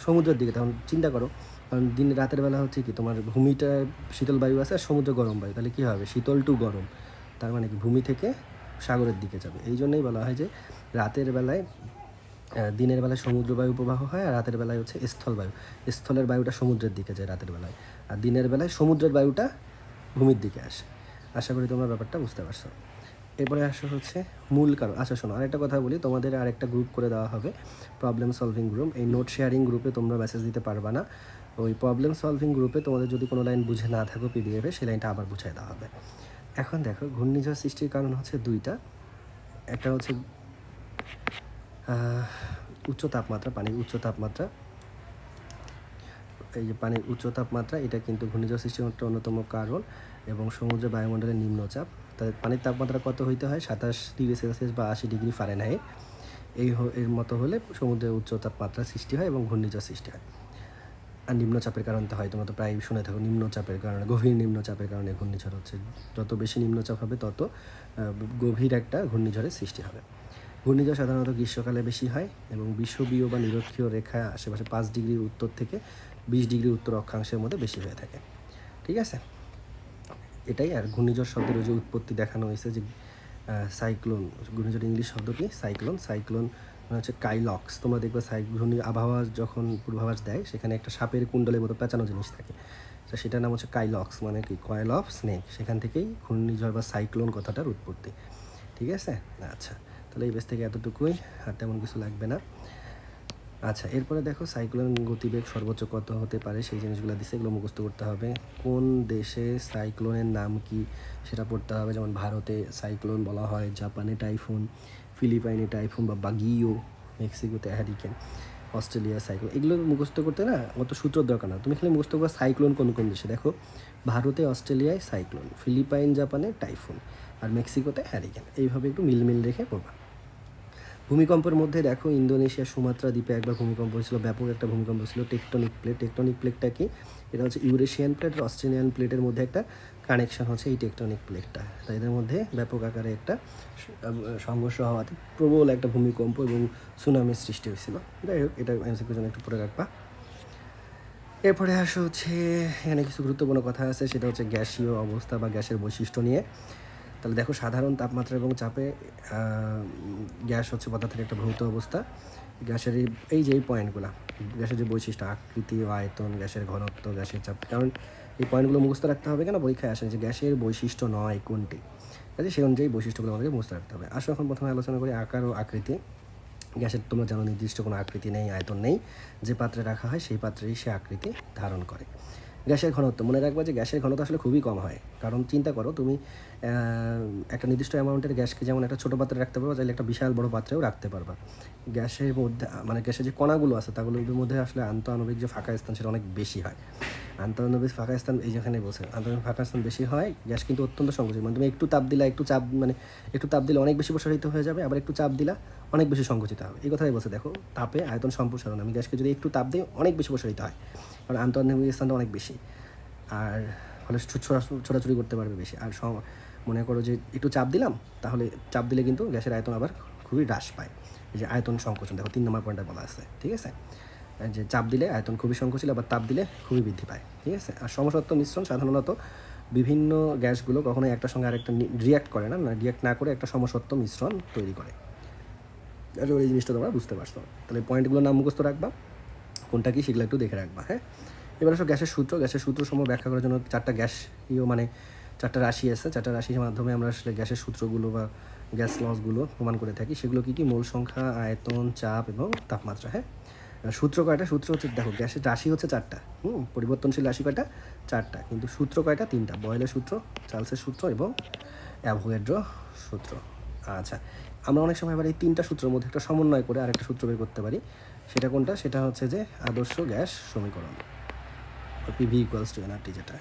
Speaker 1: সমুদ্রের দিকে, তখন চিন্তা করো, কারণ রাতের বেলা হচ্ছে কি, তোমার ভূমিটা শীতল বায়ু আছে আর সমুদ্র গরম বায়ু, তাহলে কী হবে? শীতল টু গরম, তার মানে কি ভূমি থেকে সাগরের দিকে যাবে। এই জন্যই বলা হয় যে রাতের বেলায়, দিনের বেলায় সমুদ্র বায়ু প্রবাহ হয় আর রাতের বেলায় হচ্ছে স্থল বায়ু। স্থলের বায়ুটা সমুদ্রের দিকে যায় রাতের বেলায়, আর দিনের বেলায় সমুদ্রের বায়ুটা ভূমির দিকে আসে। আশা করি তোমরা ব্যাপারটা বুঝতে পারছো। এরপরে আসা হচ্ছে মূল কারণ। আচ্ছা শোনো, আরেকটা কথা বলি, তোমাদের আরেকটা গ্রুপ করে দেওয়া হবে, প্রবলেম সলভিং গ্রুপ। এই নোট শেয়ারিং গ্রুপে তোমরা মেসেজ দিতে পারবা না। ওই প্রবলেম সলভিং গ্রুপে তোমাদের যদি কোনো লাইন বুঝে না থাকো পিডিএফে, সেই লাইনটা আবার বুঝাই দেওয়া হবে। এখন দেখো, ঘূর্ণিঝড় সৃষ্টির কারণ হচ্ছে 2টা। একটা হচ্ছে উচ্চ তাপমাত্রা, পানির উচ্চ তাপমাত্রা। এই যে পানির উচ্চ তাপমাত্রা, এটা কিন্তু ঘূর্ণিঝড় সৃষ্টির একটা অন্যতম কারণ, এবং সমুদ্রের বায়ুমণ্ডলের নিম্নচাপ। তাদের পানির তাপমাত্রা কত হইতে হয়? 27 ডিগ্রি সেলসিয়াস বা 80 ডিগ্রি ফারেনহাইট। এর মতো হলে সমুদ্রের উচ্চ তাপমাত্রা সৃষ্টি হয় এবং ঘূর্ণিঝড় সৃষ্টি হয়। আর নিম্নচাপের কারণ তো হয়, তোমরা তো প্রায় শুনে থাকো, নিম্নচাপের কারণে, গভীর নিম্নচাপের কারণে ঘূর্ণিঝড় হচ্ছে। যত বেশি নিম্নচাপ হবে তত গভীর একটা ঘূর্ণিঝড়ের সৃষ্টি হবে। ঘূর্ণিঝড় সাধারণত গ্রীষ্মকালে বেশি হয় এবং বিষুবীয় বা নিরক্ষীয় রেখা আশেপাশে 5 ডিগ্রি উত্তর থেকে 20 ডিগ্রি উত্তর অক্ষাংশের মধ্যে বেশি হয়ে থাকে। ঠিক আছে, এটাই। আর ঘূর্ণিঝড় শব্দের যে উৎপত্তি দেখানো হয়েছে, যে সাইক্লোন, ঘূর্ণিঝড় ইংলিশ শব্দ কি? সাইক্লোন। সাইক্লোন মানে হচ্ছে কাইলক্স। তোমরা দেখবে আবহাওয়া যখন পূর্বাভাস দেয়, সেখানে একটা সাপের কুণ্ডলের মতো পেঁচানো জিনিস থাকে, তো সেটার নাম হচ্ছে কাইলক্স, মানে কি কয়েল অফ স্নেক। সেখান থেকেই ঘূর্ণিঝড় বা সাইক্লোন কথাটার উৎপত্তি। ঠিক আছে, আচ্ছা, তাহলে এই বেশ থেকে এতটুকুই, আর তেমন কিছু লাগবে না। আচ্ছা, এরপরে দেখো সাইক্লোন গতিবেগ সর্বোচ্চ কত হতে পারে, সেই জিনিসগুলো দিচ্ছে, এগুলো মুখস্থ করতে হবে। কোন দেশে সাইক্লোনের নাম কি সেটা পড়তে হবে, যেমন ভারতে সাইক্লোন বলা হয়, জাপানে টাইফুন, ফিলিপাইনে টাইফুন বা বাগিও, মেক্সিকোতে হ্যারিকেন। অস্ট্রেলিয়া সাইক্লোন, এগুলো মুখস্থ করতে না অত সূত্র দরকার না, তুমি খালি মুখস্থ করো সাইক্লোন কোন কোন দেশে। দেখো ভারতে অস্ট্রেলিয়ায় সাইক্লোন, ফিলিপাইন জাপানে টাইফুন, আর মেক্সিকোতে হ্যারিকেন। এইভাবে একটু মিল রেখে পড়বা। ভূমিকম্পের মধ্যে দেখো ইন্দোনেশিয়া সুমাত্রা দ্বীপে একবার ভূমিকম্প হয়েছিল, ব্যাপক একটা ভূমিকম্প ছিল। টেকটনিক প্লেট, টেকটনিক প্লেটটা কি? এটা হচ্ছে ইউরেশিয়ান প্লেট আর অস্ট্রেলিয়ান প্লেটের মধ্যে একটা কানেকশন হচ্ছে এই টেকটনিক প্লেটটা। তাই এদের মধ্যে ব্যাপক আকারে একটা সংঘর্ষ হওয়াতে প্রবল একটা ভূমিকম্প এবং সুনামির সৃষ্টি হয়েছিল। যাই হোক, এটা এমসিকিউর জন্য একটু পরে রাখবা। এরপরে আসো হচ্ছে এখানে কিছু গুরুত্বপূর্ণ কথা আছে, সেটা হচ্ছে গ্যাসীয় অবস্থা বা গ্যাসের বৈশিষ্ট্য নিয়ে। তাহলে দেখো সাধারণ তাপমাত্রা এবং চাপে গ্যাস হচ্ছে পদার্থের একটা ভৌত অবস্থা। গ্যাসের এই পয়েন্টগুলো, গ্যাসের যে বৈশিষ্ট্য, আকৃতি ও আয়তন, গ্যাসের ঘনত্ব, গ্যাসের চাপ, কারণ এই পয়েন্টগুলো মুখস্থ রাখতে হবে, কেন পরীক্ষায় আসে যে গ্যাসের বৈশিষ্ট্য নয় কোনটি, কাজে সেই অনুযায়ী বৈশিষ্ট্যগুলো আমাদেরকে মুখস্থ রাখতে হবে। আসো এখন প্রথমে আলোচনা করি আকার ও আকৃতি। গ্যাসের তোমরা জানো নির্দিষ্ট কোনো আকৃতি নেই, আয়তন নেই, যে পাত্রে রাখা হয় সেই পাত্রেই সে আকৃতি ধারণ করে। গ্যাসের ঘনত্ব মনে রাখবা যে গ্যাসের ঘনত্ব আসলে খুবই কম হয়, কারণ চিন্তা করো তুমি একটা নির্দিষ্ট অ্যামাউন্টের গ্যাসকে যেমন একটা ছোটো পাত্রে রাখতে পারবা, চাইলে একটা বিশাল বড় পাত্রেও রাখতে পারবা। গ্যাসের মধ্যে মানে গ্যাসের যে কণাগুলো আছে তাগুলোর মধ্যে আসলে আন্তঃআণবিক যে ফাঁকা স্থান সেটা অনেক বেশি হয়। আন্তঃআণবিক ফাঁকা স্থান এই যেখানে বলছে আন্তঃআণবিক ফাঁকা স্থান বেশি হয়, গ্যাস কিন্তু অত্যন্ত সংকুচিত। মানে তুমি একটু তাপ দিলে একটু চাপ দিলে অনেক বেশি প্রসারিত হয়ে যাবে, আবার একটু চাপ দিলা অনেক বেশি সংকুচিত হবে। এই কথাই বলছে, দেখো তাপে আয়তন সম্প্রসারণ, আমি গ্যাসকে যদি একটু তাপ দিই অনেক বেশি প্রসারিত হয়, কারণ আন্তঃআণবিক স্থানটা অনেক বেশি, আর ফলে ছোটাছুটি করতে পারবে বেশি। আর মনে করো যে একটু চাপ দিলাম, তাহলে চাপ দিলে কিন্তু গ্যাসের আয়তন আবার খুবই হ্রাস পায়। এই যে আয়তন সংকোচন, দেখো 3 নম্বর পয়েন্টে বলা আছে, ঠিক আছে, যে চাপ দিলে আয়তন খুবই সংকোচিত, আবার তাপ দিলে খুবই বৃদ্ধি পায়, ঠিক আছে। আর সমসত্ব মিশ্রণ সাধারণত বিভিন্ন গ্যাসগুলো কখনোই একটার সঙ্গে আরেকটা রিয়াক্ট করে না, রিয়াক্ট না করে একটা সমসত্ব মিশ্রণ তৈরি করে। আর এই জিনিসটা তোমরা বুঝতে পারছো। তাহলে পয়েন্টগুলোর নাম মুখস্থ রাখবা, কোনটা কি সেগুলো একটু দেখে রাখবা। হ্যাঁ, এবার আসো গ্যাসের সূত্র। গ্যাসের সূত্র সমূহ ব্যাখ্যা করার জন্য 4টা গ্যাস মানে 4টা রাশি আছে, 4টা রাশির মাধ্যমে আমরা আসলে গ্যাসের সূত্রগুলো বা গ্যাস লসগুলো প্রমাণ করে থাকি। সেগুলো কী কী? মোল সংখ্যা, আয়তন, চাপ এবং তাপমাত্রা। হ্যাঁ, সূত্র কয়টা? সূত্র হচ্ছে, দেখো গ্যাসের রাশি হচ্ছে 4টা, পরিবর্তনশীল রাশি কয়টা? 4টা, কিন্তু সূত্র কয়টা? 3টা। বয়েলের সূত্র, চার্লসের সূত্র এবং অ্যাভোগাড্রো সূত্র। আচ্ছা, আমরা অনেক সময় আবার এই 3টা সূত্রের মধ্যে একটা সমন্বয় করে আরেকটা সূত্র বের করতে পারি। সেটা কোনটা? সেটা হচ্ছে যে আদর্শ গ্যাস সমীকরণ, PV = nRT যেটা।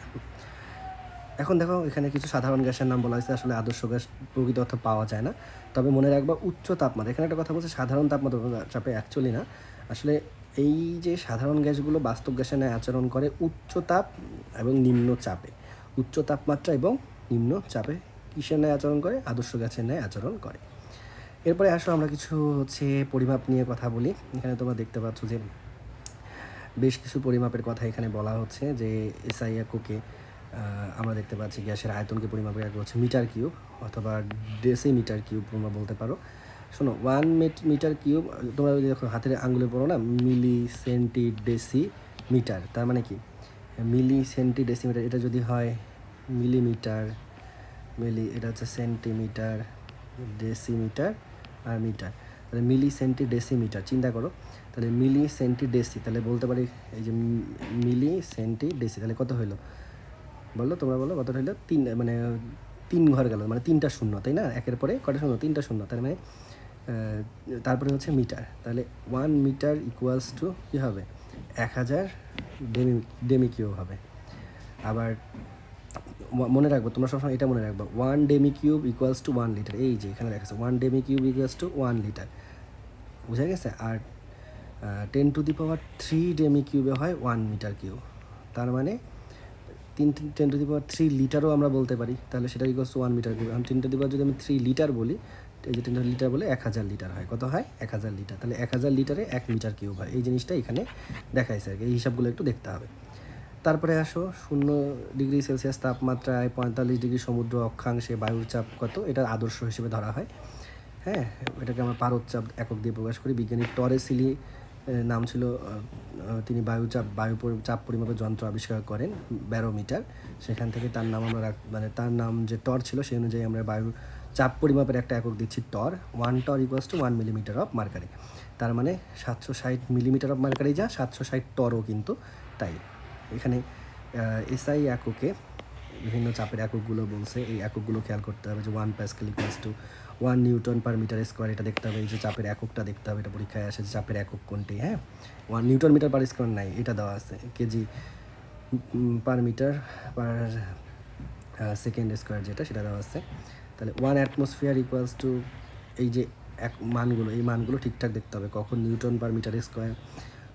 Speaker 1: এখন দেখো এখানে কিছু সাধারণ গ্যাসের নাম বলা হয়েছে, আসলে আদর্শ গ্যাস প্রকৃত অর্থ পাওয়া যায় না। তবে মনে রাখবা উচ্চ তাপমাত্রা, এখানে একটা কথা বলছে সাধারণ তাপমাত্রা চাপে, অ্যাকচুয়ালি না, আসলে এই যে সাধারণ গ্যাসগুলো বাস্তব গ্যাসের ন্যায় আচরণ করে উচ্চ তাপ এবং নিম্ন চাপে। উচ্চ তাপমাত্রা এবং নিম্ন চাপে কিসের ন্যায় আচরণ করে? আদর্শ গ্যাসের ন্যায় আচরণ করে। এরপরে আসো আমরা কিছু হচ্ছে পরিমাপ নিয়ে কথা বলি। এখানে তোমরা দেখতে পাচ্ছ যে বেশ কিছু পরিমাপের কথা এখানে বলা হচ্ছে, যে এসআই এককে আমরা দেখতে পাচ্ছি গ্যাসের আয়তনকে পরিমাপের একক হচ্ছে মিটার কিউব অথবা ডেসিমিটার কিউব তোমরা বলতে পারো। শোনো, 1 মিটার কিউব, তোমরা দেখো হাতের আঙ্গুলে পড়ো না, মিলি সেন্টি ডেসি মিটার, তার মানে কি? মিলি সেন্টি ডেসিমিটার, এটা যদি হয় মিলিমিটার, এটা হচ্ছে সেন্টিমিটার, ডেসিমিটার আর মিটার, তাহলে মিলি সেন্টি ডেসিমিটার। চিন্তা করো, তাহলে মিলি সেন্টি ডেসি, তাহলে বলতে পারি এই যে মিলি সেন্টি ডেসি, তাহলে কত হইলো বলো, তোমরা বলো কত হইলো? 3 ঘর গেল, মানে 3টা শূন্য, তাই না? একের পরে কটা শূন্য? 3টা শূন্য, তার মানে তারপরে হচ্ছে মিটার, তাহলে 1 মিটার = কী হবে? 1000 ডেমি কিউব হবে। আবার মনে রাখবো, তোমরা সবসময় এটা মনে রাখবো, 1 ডেমি কিউব = 1 লিটার। এই যে এখানে লেখা আছে 1 ডেমি কিউব = 1 লিটার, বুঝা গেছে? আর 10⁻³ ডেমি কিউবে হয় 1 মিটার কিউব, তার মানে 10⁻³ লিটারও আমরা বলতে পারি, তাহলে সেটা = 1 মিটার কিউব। 10⁻³ যদি আমি 3 লিটার বলি, এই যে 10 লিটার বলে 1000 লিটার হয়। কত হয়? 1000 লিটার, তাহলে 1000 লিটারে 1 মিটার কিউব হয়। এই জিনিসটা এখানে দেখাইছে আর কি, এই হিসাবগুলো একটু দেখতে হবে। তারপরে আসো 0°C তাপমাত্রায় 45 ডিগ্রি সমুদ্র অক্ষাংশে বায়ুর চাপ কত? এটা আদর্শ হিসেবে ধরা হয়। হ্যাঁ, এটাকে আমরা পারদ চাপ একক দিয়ে প্রকাশ করি। বিজ্ঞানী টরেসিলি নাম ছিল, তিনি চাপ পরিমাপের যন্ত্র আবিষ্কার করেন, ব্যারোমিটার। সেখান থেকে তার নাম আমরা তার নাম যে টর ছিল সেই অনুযায়ী আমরা বায়ুর চাপ পরিমাপের একটা একক দিচ্ছি টর। 1 টর = 1 মিলিমিটার অফ মার্কারি, তার মানে 760 মিলিমিটার অফ মার্কারি, যা 760 টরও কিন্তু তাই। এখানে এসআই এককে বিভিন্ন চাপের এককগুলো বলছে, এই এককগুলো খেয়াল করতে হবে, যে 1 pascal = 1 newton per metre square এটা দেখতে হবে, এই যে চাপের এককটা দেখতে হবে, এটা পরীক্ষায় আসে যে চাপের একক কোনটি, হ্যাঁ 1 নিউটন মিটার পার স্কোয়ার নাই, এটা দেওয়া আছে KG per metre per second square যেটা সেটা দেওয়া আছে। তাহলে 1 অ্যাটমসফিয়ার ইকুয়ালস টু এই যে মানগুলো, এই মানগুলো ঠিকঠাক দেখতে হবে, কখন নিউটন পার মিটার স্কোয়ার,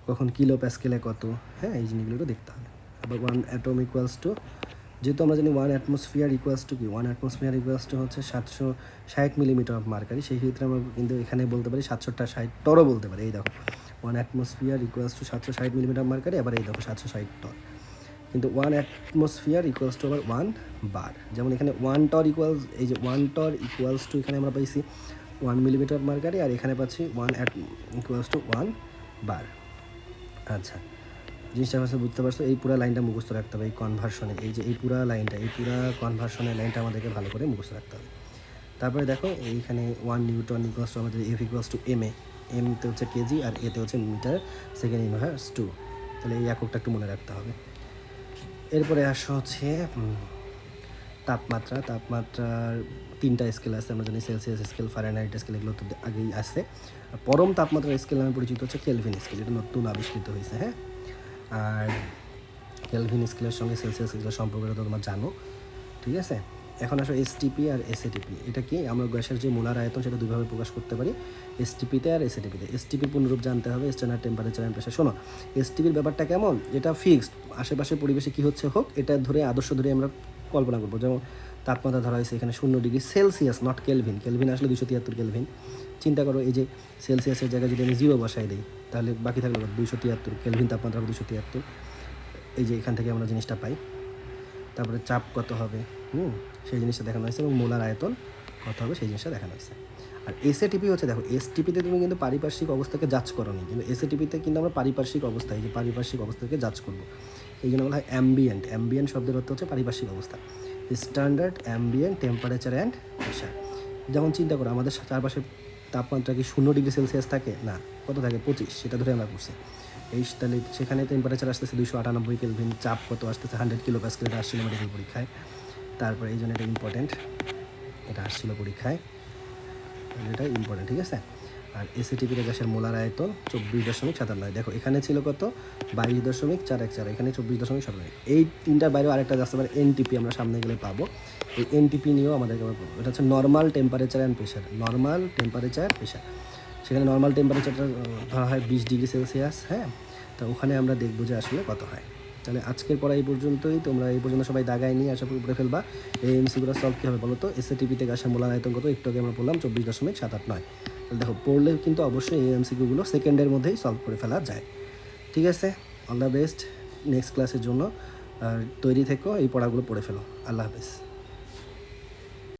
Speaker 1: কখন কিলো প্যাসকেলে কত, হ্যাঁ এই জিনিসগুলো দেখতে হবে। আবার 1 অ্যাটম ইকুয়ালস টু, যেহেতু আমরা জানি 1 অ্যাটমসফিয়ার ইকুয়ালস টু কি, 1 অ্যাটমসফিয়ার ইকুয়ালস টু হচ্ছে 760 মিলিমিটার অফ মার্কারি, সেই ক্ষেত্রে আমরা কিন্তু এখানে বলতে পারি 760 টরও বলতে পারি। এই দেখো 1 atmosphere equals to 760 millimetre mercury, আবার এই দেখো 760 টর। কিন্তু 1 অ্যাটমসফিয়ার ইকুয়ালস টু আবার 1 বার, যেমন এখানে 1 টর ইকুয়ালস, এই যে 1 টর ইকুয়ালস টু এখানে আমরা পাইছি 1 মিলিমিটার মার্কারি, আর এখানে পাচ্ছি 1 ইকুয়ালস টু 1 বার। আচ্ছা, জিনিসটা হচ্ছে বুঝতে পারছো, এই পুরো লাইনটা মুখস্থ রাখতে হবে, এই কনভার্সনে, এই যে এই পুরো লাইনটা, এই পুরো কনভার্সনের লাইনটা আমাদেরকে ভালো করে মুখস্থ রাখতে হবে। তারপরে দেখো এইখানে 1 নিউটন ইকুয়ালস টু আমাদের F equals to M A, এমতে হচ্ছে কেজি আর এতে হচ্ছে মিটার সেকেন্ড ইনভার্স 2, তাহলে এই এককটা একটু মনে রাখতে হবে। এরপরে আসা হচ্ছে তাপমাত্রা। তাপমাত্রার 3টা স্কেল আছে, আমরা জানি সেলসিয়াস স্কেল, ফারেনহাইট স্কেল, এগুলো তো আগেই আসছে। পরম তাপমাত্রার স্কেল নামে পরিচিত হচ্ছে কেলভিন স্কেল, এটা নতুন আবিষ্কৃত হয়েছে, হ্যাঁ। আর কেলভিন স্কেলের সঙ্গে সেলসিয়াস স্কেলের সম্পর্কটা তো তোমরা জানো, ঠিক আছে। এখন আসো এসটিপি আর এসএটিপি, এটা কি, আমরা গ্যাসের যে মোলার আয়তন সেটা দুইভাবে প্রকাশ করতে পারি, এসটিপিতে আর এসএটিপিতে। এসটিপির পূর্ণরূপ জানতে হবে, স্ট্যান্ডার্ড টেম্পারেচার অ্যান্ড প্রেসার। শোনো, এসটিপির ব্যাপারটা কেমন, এটা ফিক্সড, আশেপাশের পরিবেশে কী হচ্ছে হোক, এটা ধরে আদর্শ ধরে আমরা কল্পনা করবো। যেমন তাপমাত্রা ধরা হয়েছে এখানে 0 degree Celsius, not kelvin, kelvin আসলে 273 কেলভিন। চিন্তা করো, এই যে সেলসিয়াসের জায়গায় যদি আমি 0 বসাই দিই, তাহলে বাকি থাকলো 273 কেলভিন, তাপমাত্রা 273, এই যে এখান থেকে আমরা জিনিসটা পাই। তারপরে চাপ কত হবে, সেই জিনিসটা দেখানো হয়েছে, এবং মোলার আয়তন কত হবে সেই জিনিসটা দেখানো হয়েছে। আর এসএটিপি হচ্ছে, দেখো এসটিপিতে তুমি কিন্তু পারিপার্শ্বিক অবস্থাকে যাচ করো নি, কিন্তু এসএটিপিতে কিন্তু আমরা পারিপার্শ্বিক অবস্থা, এই যে পারিপার্শ্বিক অবস্থাকে যাচ করবো, এই জন্য বলা হয় অ্যাম্বিয়েন্ট। অ্যাম্বিয়েন্ট শব্দের অর্থ হচ্ছে পারিপার্শ্বিক অবস্থা, standard ambient temperature and pressure. যেমন চিন্তা করো, আমাদের চারপাশে তাপমাত্রা কি 0 ডিগ্রি সেলসিয়াস থাকে না, কত থাকে 25, সেটা ধরে আমরা করছি। এই তাহলে সেখানে টেম্পারেচার আসতেছে 298 কেলভিন, চাপ কত আসতেছে 100 কিলো প্যাসকেল, এটা আসছিল মেডিকেল পরীক্ষায়। তারপরে এই জন্য এটা ইম্পর্টেন্ট, এটা আসছিল পরীক্ষায়, এটা ইম্পর্টেন্ট, ঠিক আছে। আর এসএটিপিতে গ্যাসের মোলার আয়তন 24.57, দেখো এখানে ছিল কত 22.414, এখানে 24.57। এই তিনটার বাইরেও আরেকটা আসতে পারে এনটিপি, আমরা সামনে গেলে পাবো। এই এনটিপি নিয়েও আমাদেরকে এটা হচ্ছে normal temperature and pressure, normal temperature pressure. সেখানে নর্মাল টেম্পারেচারটা ধরা হয় 20 ডিগ্রি সেলসিয়াস, হ্যাঁ। তো ওখানে আমরা দেখবো যে আসলে কত হয়। তাহলে আজকের পড়া এই পর্যন্তই, তোমরা এই পর্যন্ত সবাই দাগায় নিয়ে আশা করি উপরে ফেলবা। এই এমসিগুলো সলভ কী হবে বলো তো, এসএটিপিতে গ্যাসের মোলার আয়তন কত, একটু আগে আমরা বললাম 24.789। তাহলে দেখো পড়লে কিন্তু অবশ্যই এই এমসিকিউগুলো সেকেন্ডের মধ্যেই সলভ করে ফেলা যায়, ঠিক আছে। অল দ্য বেস্ট নেক্সট ক্লাসের জন্য, আর তৈরি থেকো, এই পড়াগুলো পড়ে ফেলো। আল্লাহ হাফেজ।